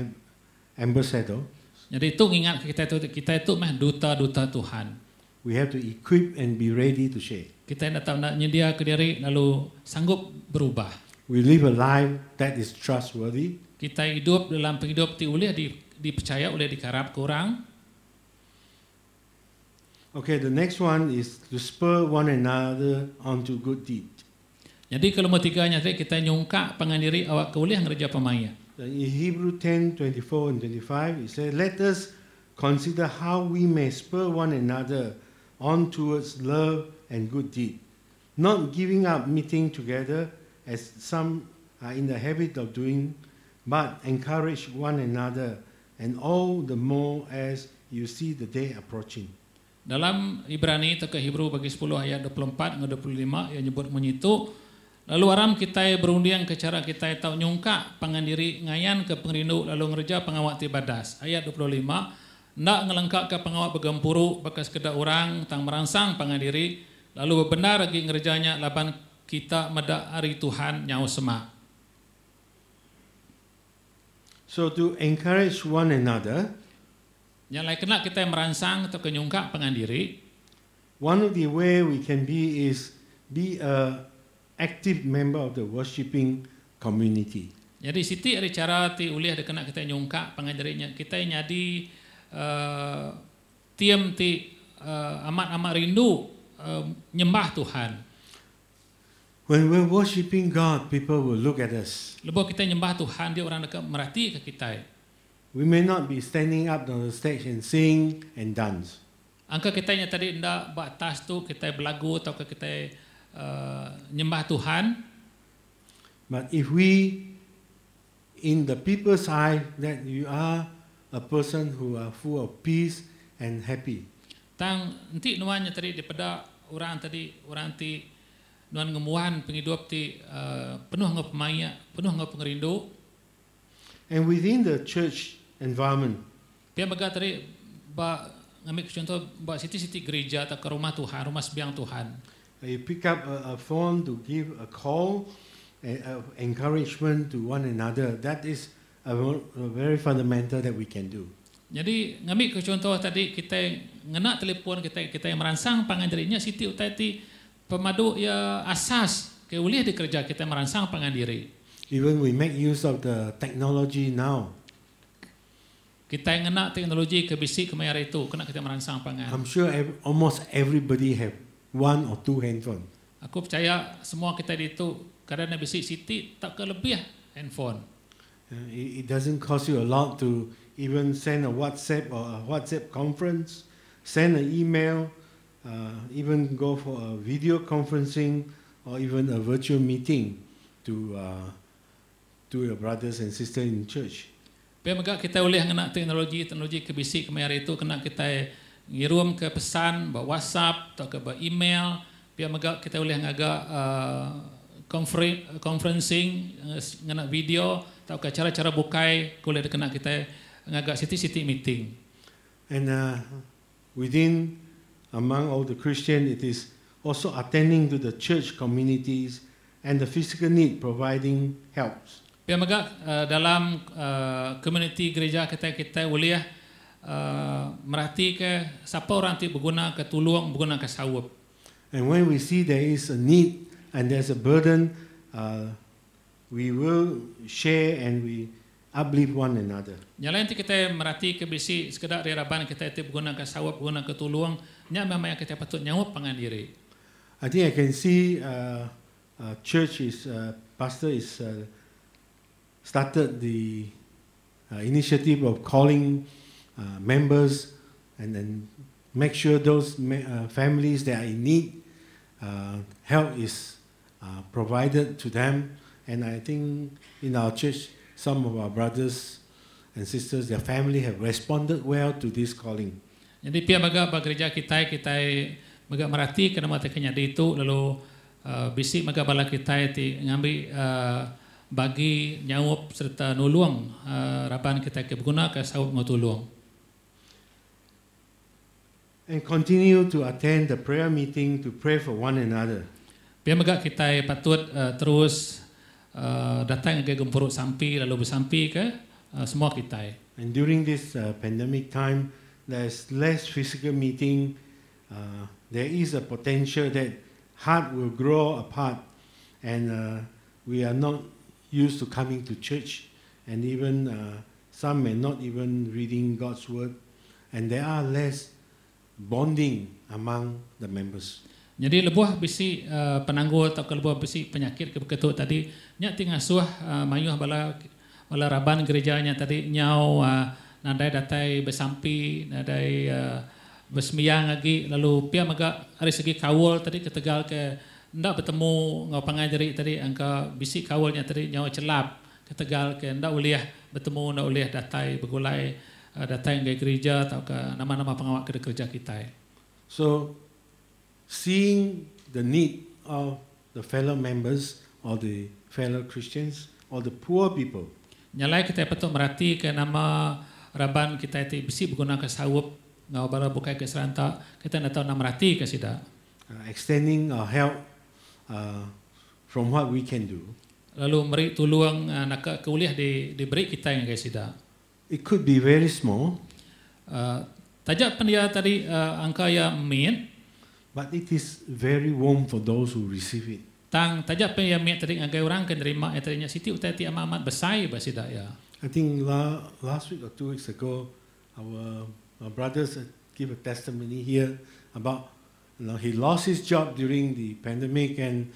ambassador. Jadi itu ingat kita itu mah duta-duta Tuhan. We have to equip and be ready to share. Kita nak tahu nak nyedia ke diri lalu sanggup berubah. We live a life that is trustworthy. Kita hidup dalam penghidup ti boleh dipercaya oleh dikarap ke orang. Okay, the next one is to spur one another onto good deed. Jadi kalau tiganya tadi kita nyungka pangandiri awak ke boleh ngerja pemaya. In Hebrew 10:24 and 25 it says, let us consider how we may spur one another on towards love and good deed, not giving up meeting together as some are in the habit of doing, but encourage one another, and all the more as you see the day approaching. Dalam Ibrani atau ke Hebrew bagi 10 ayat 24 dan 25 yang nyebut menyitu, lalu aram kita berundiang ke cara kita tahu nyungka pangandiri ngayan ke pengrindu lalu ngerja pengawak tibadas. Ayat 25, ndak ngelengkak ke pengawak begempuru bekas kedak orang tang merangsang pangandiri lalu benar lagi ngerjanya laban kita medak hari Tuhan nyawa semak. So to encourage one another, yang lain kena kita merangsang atau kenyungka pengandiri. one of the way we can be is be a active member of the worshiping community. Jadi siti ada cara ti uliah ada kena kita nyungka pengandirinya kita nyadi tiam ti amat-amat rindu nyembah Tuhan. When we're worshiping God, people will look at us. Lepas kita nyembah Tuhan, dia orang dekat merhati ke kita. We may not be standing up on the stage and sing and dance. Angka kita yang tadi ndak batas tu kita belagu atau kita nyembah Tuhan. But if we, in the people's eye, that you are a person who are full of peace and happy. Tang nanti nuannya tadi daripada orang ti nuan ngemuan penghidup ti penuh ngap pemaya, penuh ngap pengerindu. And within the church environment, Dia baga tadi ba ngambil contoh ba siti-siti gereja atau ke rumah Tuhan, rumah sembahyang Tuhan. you pick up a phone to give a call, encouragement to one another. That is a very fundamental that we can do. Jadi ngambil contoh tadi kita ngena telefon kita yang merangsang pangandirinya siti utati pemadu ya asas ke boleh dikerja kita merangsang pangandiri. Even we make use of the technology now. Kita yang ngena teknologi ke bisik ke mayar itu kena kita merangsang pangan. I'm sure almost everybody have one or two handphone. Aku percaya semua kita di itu kadang bisik siti tak kelebih handphone. It doesn't cost you a lot to even send a WhatsApp or a WhatsApp conference, send an email, even go for a video conferencing or even a virtual meeting to your brothers and sisters in church. Pemega kita boleh ngena teknologi ke bisik ke mayar itu kena kita ngirim ke pesan ba WhatsApp atau ke ba email. Pemega kita boleh ngaga conferencing ngana video tau ka cara-cara bukai kuliah kena kita ngagak city meeting. And within, among all the Christian, it is also attending to the church communities and the physical need, providing helps. Pia maga dalam community gereja kita uliah merhati ke siapa orang ti berguna ke tolong berguna ke sawab. And when we see there is a need and there's a burden, we will share and we uplift one another. Nyalain ti kita merhati ke bisi sekedar reraban kita ti berguna ke sawab berguna ke tolong nya memang kita patut nyawab pangan diri. I think I can see church is pastor is started the initiative of calling members and then make sure those families that are in need, help is provided to them. And I think in our church, some of our brothers and sisters, their family have responded well to this calling. Jadi pia maga gereja kita maga merhati kena mata kenya itu lalu bisi maga bala kita ti ngambil bagi nyawab serta nuluang raban kita ke berguna ke sawab ngotuluang. And continue to attend the prayer meeting to pray for one another. Pia maga kita patut terus datang ke gempuruk sampi lalu bersampi ke semua kita. And during this pandemic time, there's less physical meeting. There is a potential that heart will grow apart, and we are not used to coming to church, and even some may not even reading God's word, and there are less bonding among the members. Jadi lebuah bisi penanggul atau lebuah bisi penyakit kebetul tadi nya tingasuh mayuh bala raban gerejanya tadi nyau nadai datai bersampi nadai bersemiyang lagi lalu pia maga hari segi kawul tadi ke Tegal ke ndak bertemu ngau pangajari tadi angka bisi kawulnya tadi nyau celap ke Tegal ke ndak uliah bertemu ndak uliah datai bergulai datai ngai gereja atau ke nama-nama pengawal ke gereja kita. So seeing the need of the fellow members or the fellow Christians or the poor people, nyalai kita patut merhati ke nama raban kita itu bisi berguna ke sawab ngau bala bukai ke serantak kita nak tahu nak merhati ke sida. Extending our help from what we can do. Lalu meri tuluang nak ke uliah diberi kita yang ke sida. It could be very small, tajak pendia tadi angka ya min, but it is very warm for those who receive it. tang tajak pendia min tadi angka orang kan terima tadinya siti utai ti amat besar basida ya. I think last week or 2 weeks ago, our brothers give a testimony here about he lost his job during the pandemic, and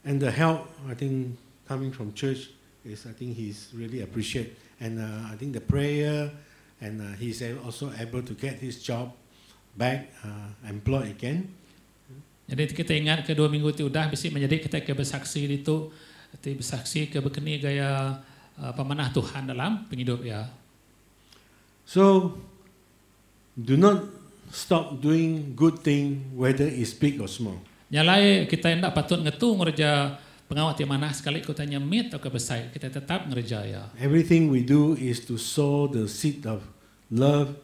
the help I think coming from church is I think he's really appreciate, and I think the prayer, and he's also able to get his job back employed again. Jadi kita ingat ke 2 minggu itu udah bisi menjadi kita ke bersaksi itu bersaksi ke berkeni gaya pemanah Tuhan dalam penghidup ya. So do not stop doing good thing whether it's big or small. Nyalai kita hendak patut ngetu ngerja pengawat yang mana sekali kita nyemit atau kebesar kita tetap ngerja ya. Everything we do is to sow the seed of love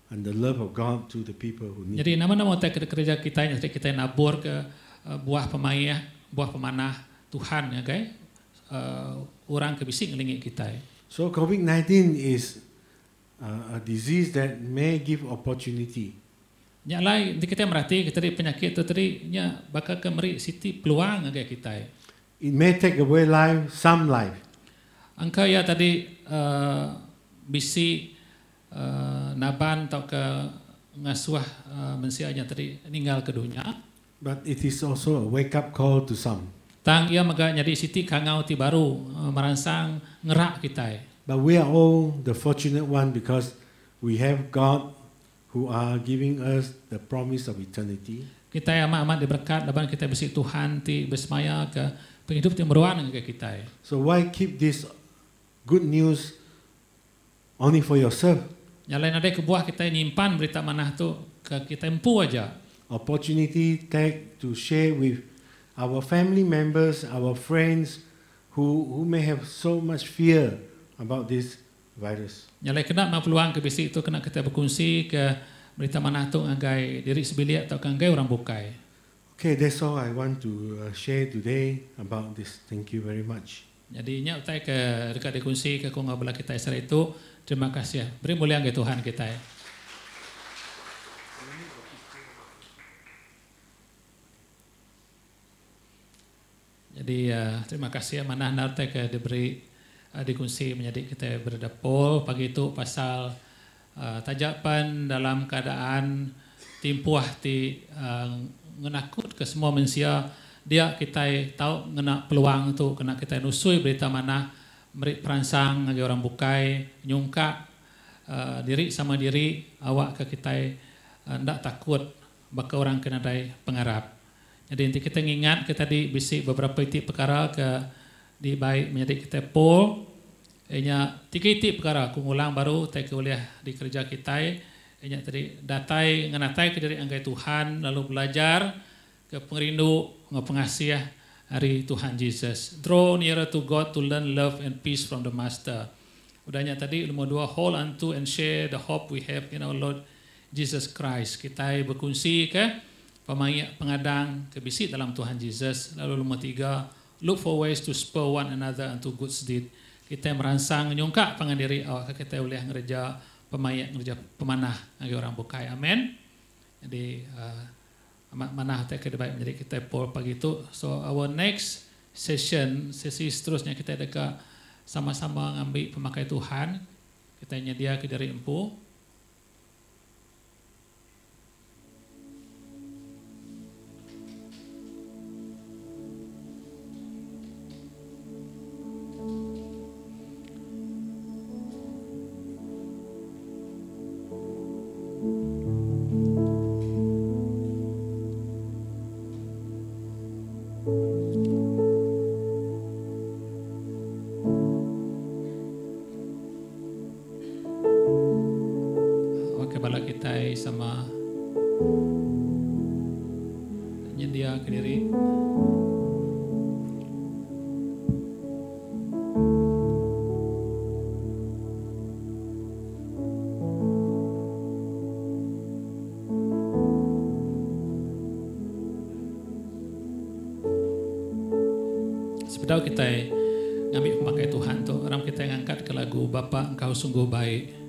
and the love of God to the people who need. Jadi nama-nama kerja kita yang kita nabur ke buah pemanah Tuhan ya guys. Orang kebising ngelingi kita. So COVID-19 is a disease that may give opportunity. Nya lain kita merhati kita di penyakit itu tadi nya bakal kemeri siti peluang agak kita. It may take away life, some life. Angka ya tadi bisi naban atau ke ngasuh mensianya tadi meninggal ke dunia. But it is also a wake-up call to some. Tang ia maga nyadi siti kangau ti baru merangsang ngerak kita. But we are all the fortunate one because we have God who are giving us the promise of eternity. Kita amat diberkat laban kita besi Tuhan ti bersemaya ke penghidup ti meruan ke kita. So why keep this good news only for yourself? Nyalain ada kebuah kita nyimpan berita manah tu ke kita empu aja. Opportunity take to share with our family members, our friends who may have so much fear about this virus. Nyalai kena ma peluang ke bisi itu kena kita berkongsi ke berita mana tu anggai diri sebilik atau anggai orang bukai. Okay, that's all I want to share today about this. Thank you very much. Jadi nya utai ke dekat dikongsi ke kong belah kita Israel itu. Terima kasih. Beri mulia ke Tuhan kita. Jadi terima kasih mana nanti ke diberi dikongsi menjadi kita berada Paul pagi itu pasal tajapan dalam keadaan timpuah ti ngenakut ke semua manusia dia kita tahu ngena peluang tu kena kita nusui berita mana beri perangsang bagi orang bukai nyungka diri sama diri awak ke kita ndak takut baka orang kena dai pengarap. Jadi nanti kita ingat kita di bisik beberapa titik perkara ke di baik menjadi kita Paul nya tiga titik perkara aku ulang baru tak kuliah di kerja kita nya tadi datai nganatai ke dari anggai Tuhan lalu belajar ke pengerindu pengasih hari Tuhan Yesus. Draw nearer to God to learn love and peace from the Master. Udahnya tadi nomor 2 hold unto and share the hope we have in our Lord Jesus Christ. Kita berkongsi ke pengadang kebisik dalam Tuhan Yesus. Lalu nomor 3 look for ways to spur one another unto good deed. Kita merangsang nyungka pengandiri awak kita boleh ngerja pemanah bagi orang bukai. Amin. Jadi manah tak kedebat menjadi kita Paul pagi itu. So our next sesi seterusnya kita dekat sama-sama ngambil pemakai Tuhan. Kita nyedia ke dari empu. Sama nyedia ke diri sepedau kita ngambil pemakai Tuhan tu orang kita ngangkat ke lagu Bapa Engkau Sungguh Baik.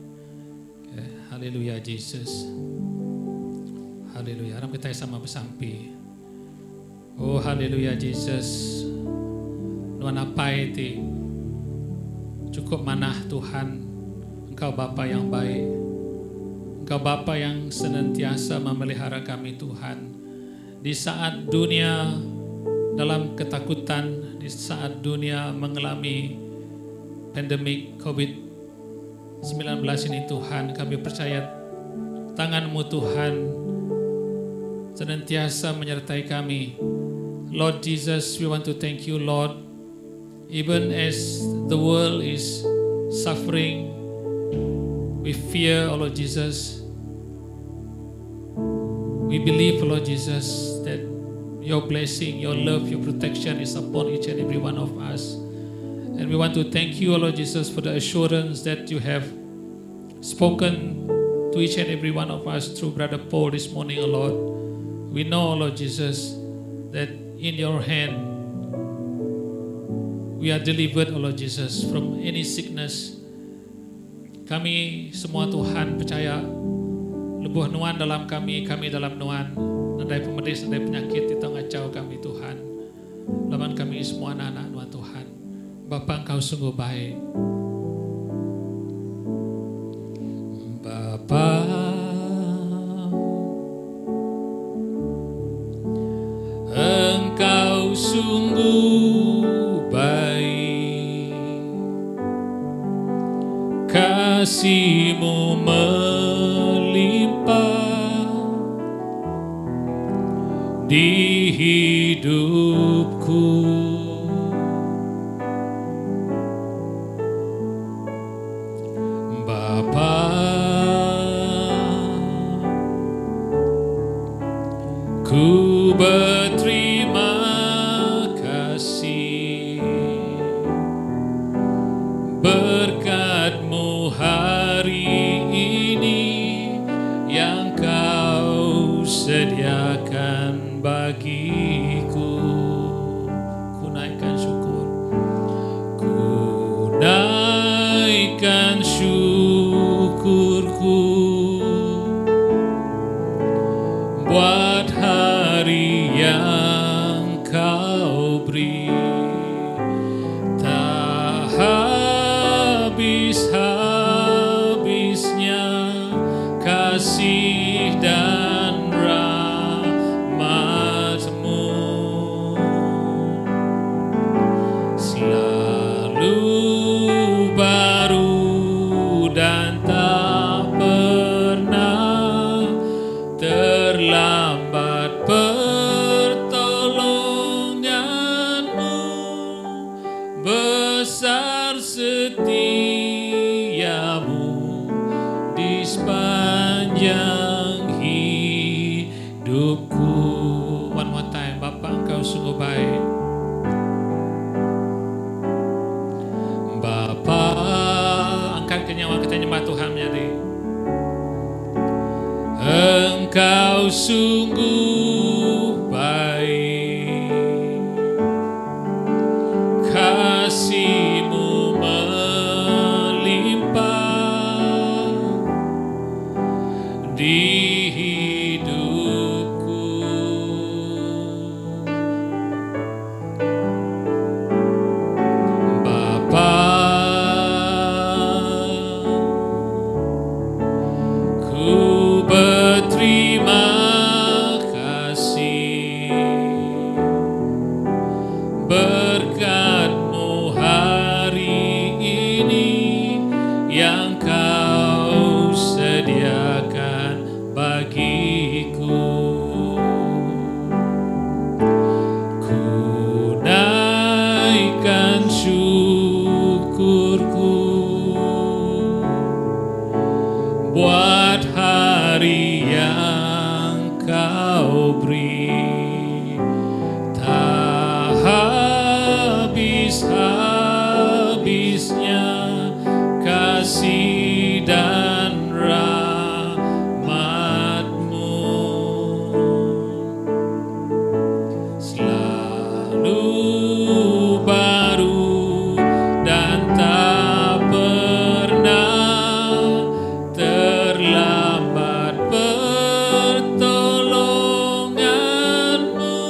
Haleluya Jesus. Haleluya. Aram kita sama bersampi. Oh haleluya Jesus. Nuan apai ti cukup manah Tuhan. Engkau Bapa yang baik. Engkau Bapa yang senantiasa memelihara kami Tuhan. Di saat dunia dalam ketakutan, di saat dunia mengalami pandemik COVID-19 ini Tuhan, kami percaya tangan-Mu Tuhan senantiasa menyertai kami. Lord Jesus, we want to thank You Lord, even as the world is suffering with fear, oh Lord Jesus, we believe, Lord Jesus, that Your blessing, Your love, Your protection is upon each and every one of us. And we want to thank You, Lord Jesus, for the assurance that You have spoken to each and every one of us through Brother Paul this morning, O Lord. We know, Lord Jesus, that in Your hand we are delivered, O Lord Jesus, from any sickness. Kami semua Tuhan percaya lebuh nuan dalam kami dalam nuan. Nadai pemedis, nadai penyakit itu ngacau kami Tuhan. Laman kami semua anak-anak nuan Tuhan. Bapa Engkau sungguh baik. Bapa, Engkau sungguh baik, kasih-Mu melimpah di hidupku. Ku berterima habis-habisnya kasih dan rahmat-Mu, selalu baru dan tak pernah terlambat pertolongan-Mu, besar setiamu di sepanjang hidupku. One more time, Bapa, Engkau sungguh baik. Bapa, angkat ke nyawa kita, nyembah Tuhan menjadi. Engkau sungguh baik, kasih-Mu melimpah di hidupku. Bapa, ku berterima kasih berkat-Mu hari ini yang Kau sediakan bagiku. Ku naikkan syukurku buat hari yang Kau beri, tak habis-habisnya kasih dan rahmat-Mu, selalu baru dan tak pernah terlambat pertolongan-Mu,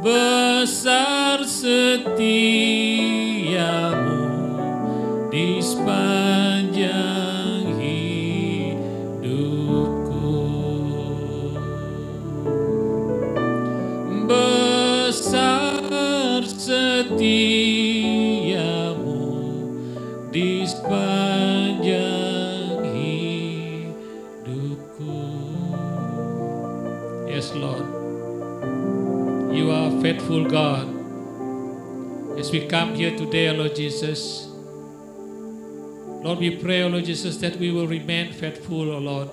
besar setiamu di sepanjang hidupku, besar setiamu di sepanjang hidupku. Yes, Lord, You are a faithful God. As we come here today, Lord Jesus, Lord, we pray, Lord Jesus, that we will remain faithful, Lord,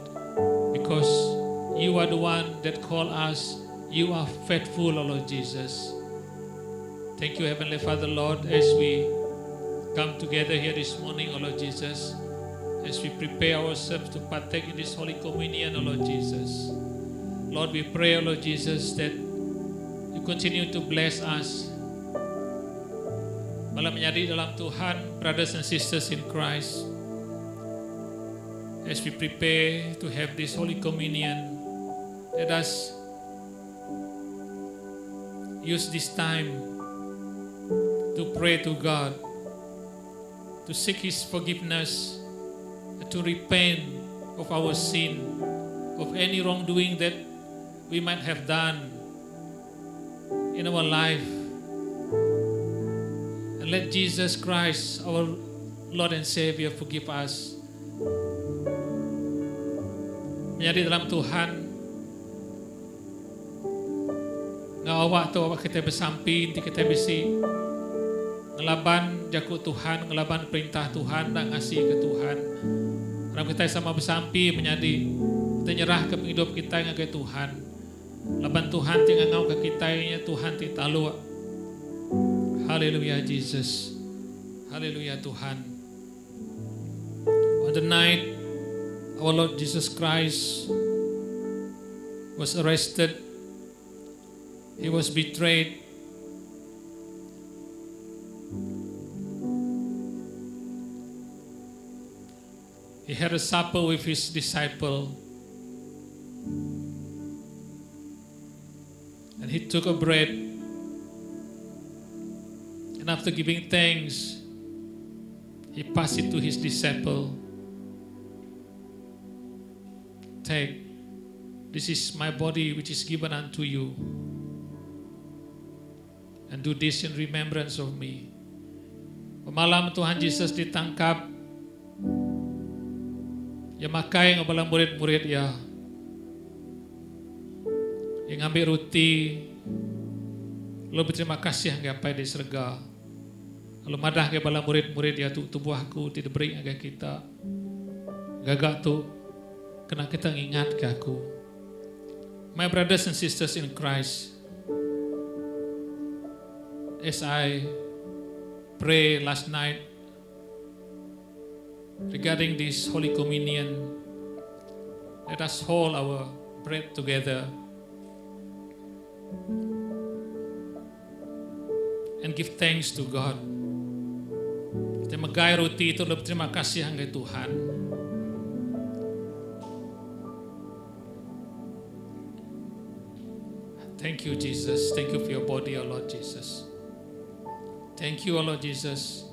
because You are the one that called us. You are faithful, Lord Jesus. Thank You, Heavenly Father, Lord, as we come together here this morning, Lord Jesus, as we prepare ourselves to partake in this Holy Communion, Lord Jesus. Lord, we pray, Lord Jesus, that You continue to bless us. Malah menjadi dalam Tuhan, brothers and sisters in Christ, as we prepare to have this Holy Communion, let us use this time to pray to God, to seek His forgiveness, to repent of our sin, of any wrongdoing that we might have done in our life. And let Jesus Christ, our Lord and Savior, forgive us. Menjadi dalam Tuhan, ngawak tu awak kita bersampi, kita bisi ngelaban jaku Tuhan, ngelaban perintah Tuhan dan ngasih ke Tuhan. Dalam kita sama bersampi menjadi kita nyerah ke hidup kita dengan ke Tuhan. Laban Tuhan tinggal ngau ke kita nya Tuhan ti talu. Haleluya Jesus. Haleluya Tuhan. On the night our Lord Jesus Christ was arrested, He was betrayed, He had a supper with His disciple, and He took a bread, and after giving thanks, He passed it to his disciple. Take, this is my body which is given unto you. And do this in remembrance of me. Malam Tuhan Yesus ditangkap. Ya makai ngabalang murid-murid ya. Yang ambil roti. Lalu berterima kasih ngapai di serga. Lalu madah ngabalang murid-murid ya tu tubuh aku tidak beri agak kita. Gagak tu kena kita ingat ke aku. My brothers and sisters in Christ, as I pray last night regarding this Holy Communion, let us hold our breath together and give thanks to God. Kita megai roti itu lebih terima kasih hanggai Tuhan. Thank you, Jesus. Thank you for your body, O Lord Jesus. Thank you, O Lord Jesus,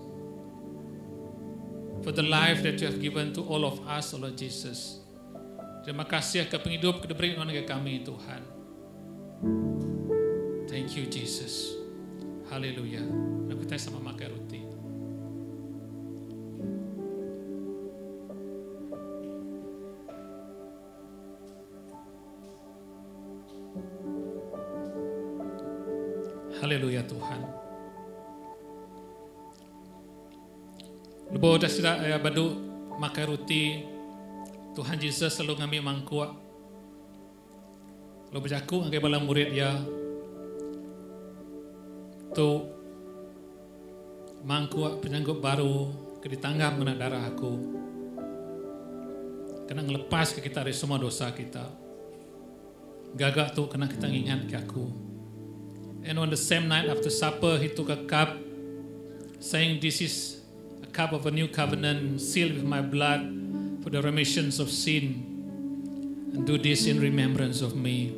for the life that you have given to all of us, O Lord Jesus. Terima kasih ke penghidup ke diberi oleh kami, Tuhan. Thank you, Jesus. Haleluya. Dan kita sama makan roti. Haleluya Tuhan. Lepas dah sudah badu makan roti, Tuhan Yesus selalu ngambil mangkuk. Lalu berjaku angkai balang murid ya. Tu mangkuk penyanggup baru ke ditanggap mana darah aku. Kena ngelepas ke kita dari semua dosa kita. Gagak tu kena kita ingat ke aku. And on the same night after supper, he took a cup, saying, "This is a cup of a new covenant, sealed with my blood for the remissions of sin. And do this in remembrance of me."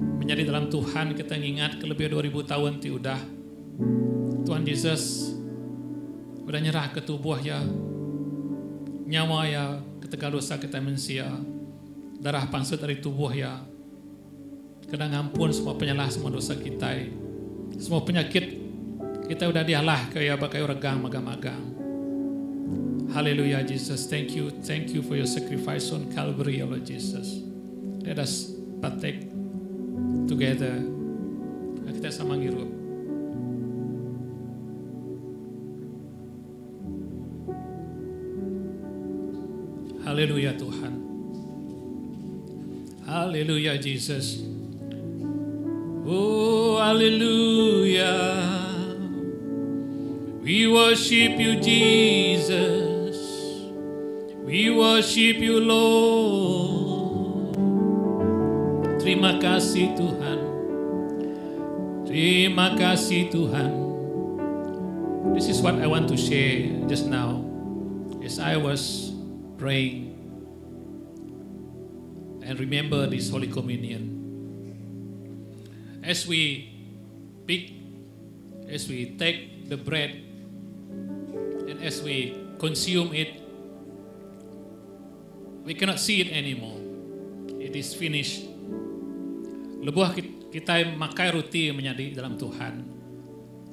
Menjadi dalam Tuhan kita ingat kelebih 2000 tahun ti udah Tuhan Yesus udah nyerah ke tubuh ya, nyawa ya, ketika dosa kita manusia, darah pansut dari tubuh ya. Kena ngampun semua penyalah, semua dosa kita, semua penyakit kita udah dialah kayak bakai regang magang-magang. Haleluya Jesus, thank you for your sacrifice on Calvary, Lord Jesus. Let us partake together. Kita sama ngirup. Haleluya Tuhan. Haleluya Jesus. Oh, hallelujah. We worship you, Jesus. We worship you, Lord. Terima kasih Tuhan. Terima kasih Tuhan. This is what I want to share just now. As I was praying and remember this Holy Communion. As we take the bread and as we consume it, we cannot see it anymore. It is finished. Lebuh kita makai roti menjadi dalam Tuhan.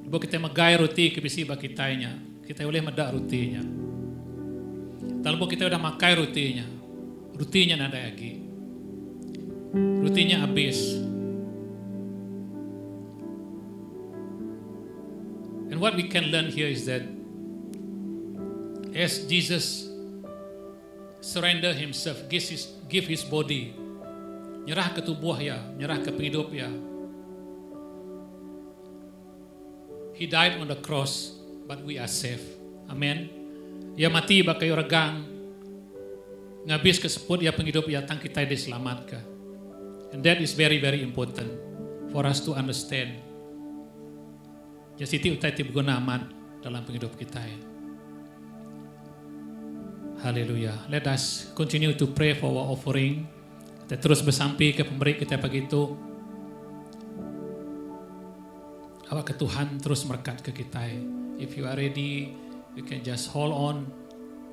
Lebuh kita magai roti kebisi bagi kitanya, kita boleh medak rotinya. Lebuh kita udah makai rotinya nada lagi. Rotinya habis. And what we can learn here is that as Jesus surrender himself, give his body, nyerah ke tubuh ya, nyerah ke penghidup ya. He died on the cross, but we are safe. Amen. Ia mati bakai regang, ngabis keseput ya penghidup ya, tang kita diselamatkan. And that is very, very important for us to understand. Jadi itu utai berguna amat dalam penghidup kita. Haleluya. Let us continue to pray for our offering. Kita terus bersampai ke pemberi kita pagi itu. Awak ke Tuhan terus merekat ke kita. If you are ready, you can just hold on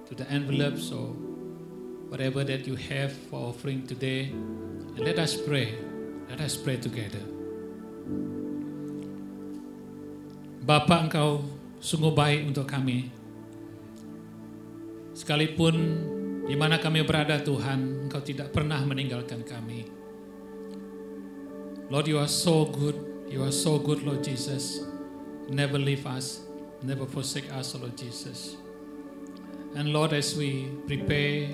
to the envelopes or whatever that you have for offering today. And let us pray. Let us pray together. Bapa, Engkau sungguh baik untuk kami. Sekalipun di mana kami berada Tuhan, Engkau tidak pernah meninggalkan kami. Lord, you are so good. You are so good, Lord Jesus. Never leave us, never forsake us, Lord Jesus. And Lord, as we prepare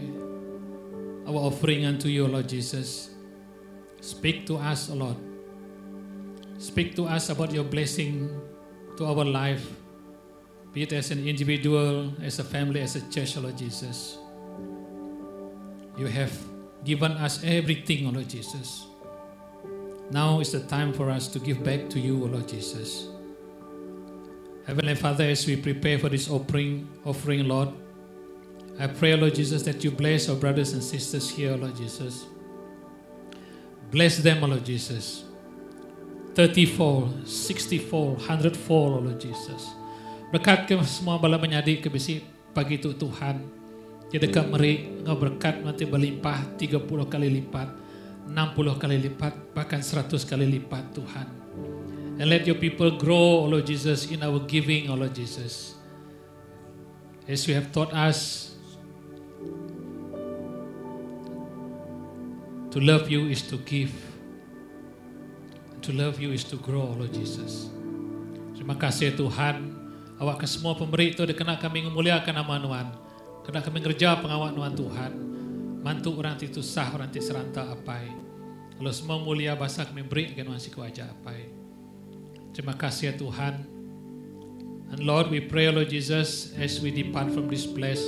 our offering unto you, Lord Jesus, speak to us, Lord. Speak to us about your blessing to our life, be it as an individual, as a family, as a church, Lord Jesus. You have given us everything, Lord Jesus. Now is the time for us to give back to you, Lord Jesus. Heavenly Father, as we prepare for this offering, Lord, I pray, Lord Jesus, that you bless our brothers and sisters here, Lord Jesus. Bless them, Lord Jesus. 30-fold, 60-fold, 100-fold, Lord Jesus. Berkat ke semua bala menyadik ke besi pagi itu Tuhan. Jadi dekat meri, Engkau berkat nanti berlimpah 30 kali lipat, 60 kali lipat, bahkan 100 kali lipat Tuhan. And let your people grow, Lord Jesus, in our giving, Lord Jesus. As you have taught us, to love you is to give. To love you is to grow, Lord Jesus. Terima kasih Tuhan. Awak ke semua pemberi itu dikena kami memuliakan nama Tuhan. Kena kami kerja pengawak Tuhan Tuhan. Mantu orang itu sah, orang itu seranta apai. Kalau semua mulia bahasa kami beri ke Tuhan siku aja apai. Terima kasih Tuhan. And Lord, we pray, Lord Jesus, as we depart from this place,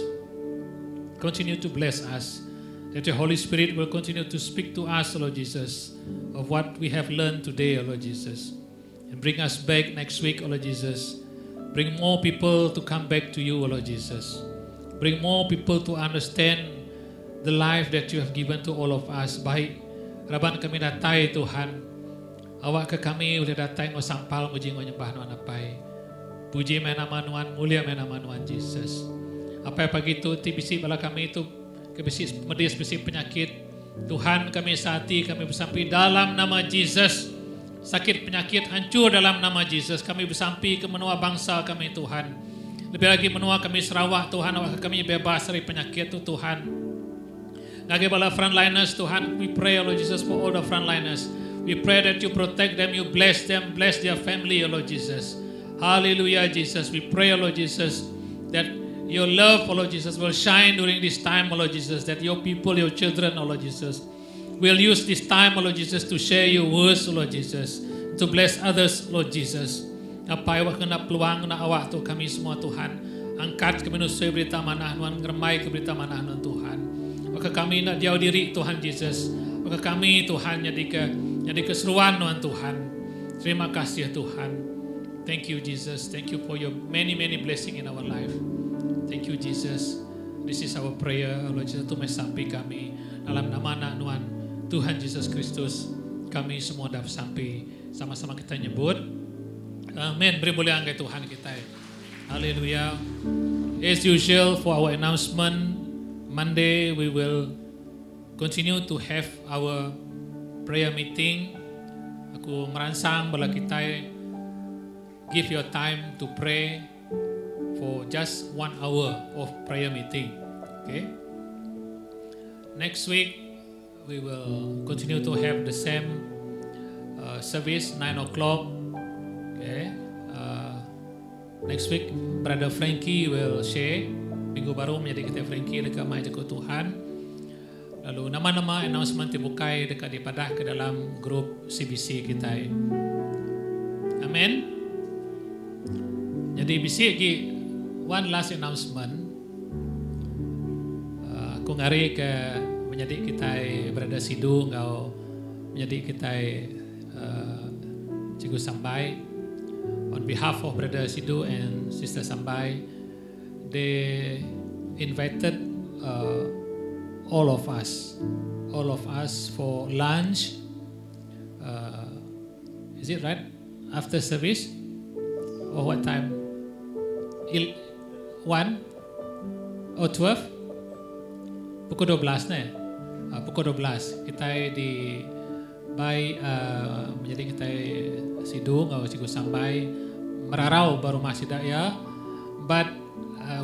continue to bless us. That the Holy Spirit will continue to speak to us, Lord Jesus, of what we have learned today, Lord Jesus. And bring us back next week, Lord Jesus. Bring more people to come back to you, Lord Jesus. Bring more people to understand the life that you have given to all of us. Baik, Raban kami datai Tuhan. Awak ke kami udah datai ngo sampal muji ngo nyembah nuan apai. Puji nama nuan, mulia nama nuan Jesus. Apa pagi itu tibisi bala kami itu kebesi medis besi penyakit. Tuhan kami saati kami bersampai dalam nama Jesus. Sakit penyakit hancur dalam nama Jesus. Kami bersampai ke menua bangsa kami Tuhan. Lebih lagi menua kami Sarawak Tuhan. Awak kami bebas dari penyakit itu Tuhan. Lagi bala frontliners Tuhan. We pray Lord Jesus for all the frontliners. We pray that you protect them, you bless them, bless their family Lord Jesus. Hallelujah Jesus. We pray Lord Jesus that your love, Lord Jesus, will shine during this time, Lord Jesus, that your people, your children, Lord Jesus, will use this time, Lord Jesus, to share your words, Lord Jesus, to bless others, Lord Jesus. Apa yang kena peluang na awak tu kami semua Tuhan, angkat kami nusui berita manah Tuhan, ngermai ke berita manah Tuhan. Maka kami nak jauh diri Tuhan Jesus, maka kami Tuhan jadi keseruan Tuhan. Terima kasih Tuhan. Thank you Jesus, thank you for your many blessing in our life. Thank you Jesus. This is our prayer, Lord Jesus, tu sampai kami dalam nama anak Tuhan, Tuhan Yesus Kristus. Kami semua dah sampai sama-sama kita nyebut. Amin. Beri mulia angkat Tuhan kita. Haleluya. As usual for our announcement, Monday we will continue to have our prayer meeting. Aku merangsang bala kita give your time to pray for just 1 hour of prayer meeting. Okay. Next week we will continue to have the same service 9 o'clock. Okay. Next week Brother Frankie will share. Minggu baru menjadi kita Frankie dekat mai jeko Tuhan. Lalu nama-nama announcement dibukai dekat dipadah ke dalam grup CBC kita. Amen. Jadi bisi lagi one last announcement. Aku ngari ke menjadi kita berada Sidu engkau menjadi kita Cikgu Sambai. On behalf of Brother Sidu and Sister Sambai, they invited all of us for lunch. Is it right? After service? Or what time? 1 or 12? Pukul 12 na ya? Pukul 12 kita di bay menjadi kita sidung atau siku sampai merarau baru masih daya, but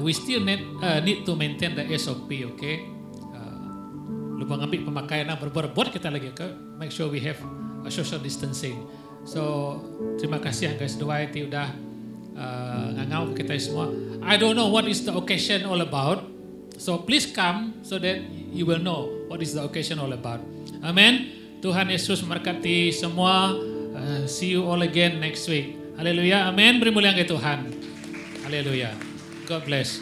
we still need to maintain the SOP, okay? Lupa ngambil pemakaian berbuat kita lagi, okay? Make sure we have a social distancing. So terima kasih guys doa itu udah ngangau kita semua. I don't know what is the occasion all about, so please come so that you will know what is the occasion all about. Amen. Tuhan Yesus memberkati semua. See you all again next week. Haleluya. Amin. Beri mulia ke Tuhan. Haleluya. God bless.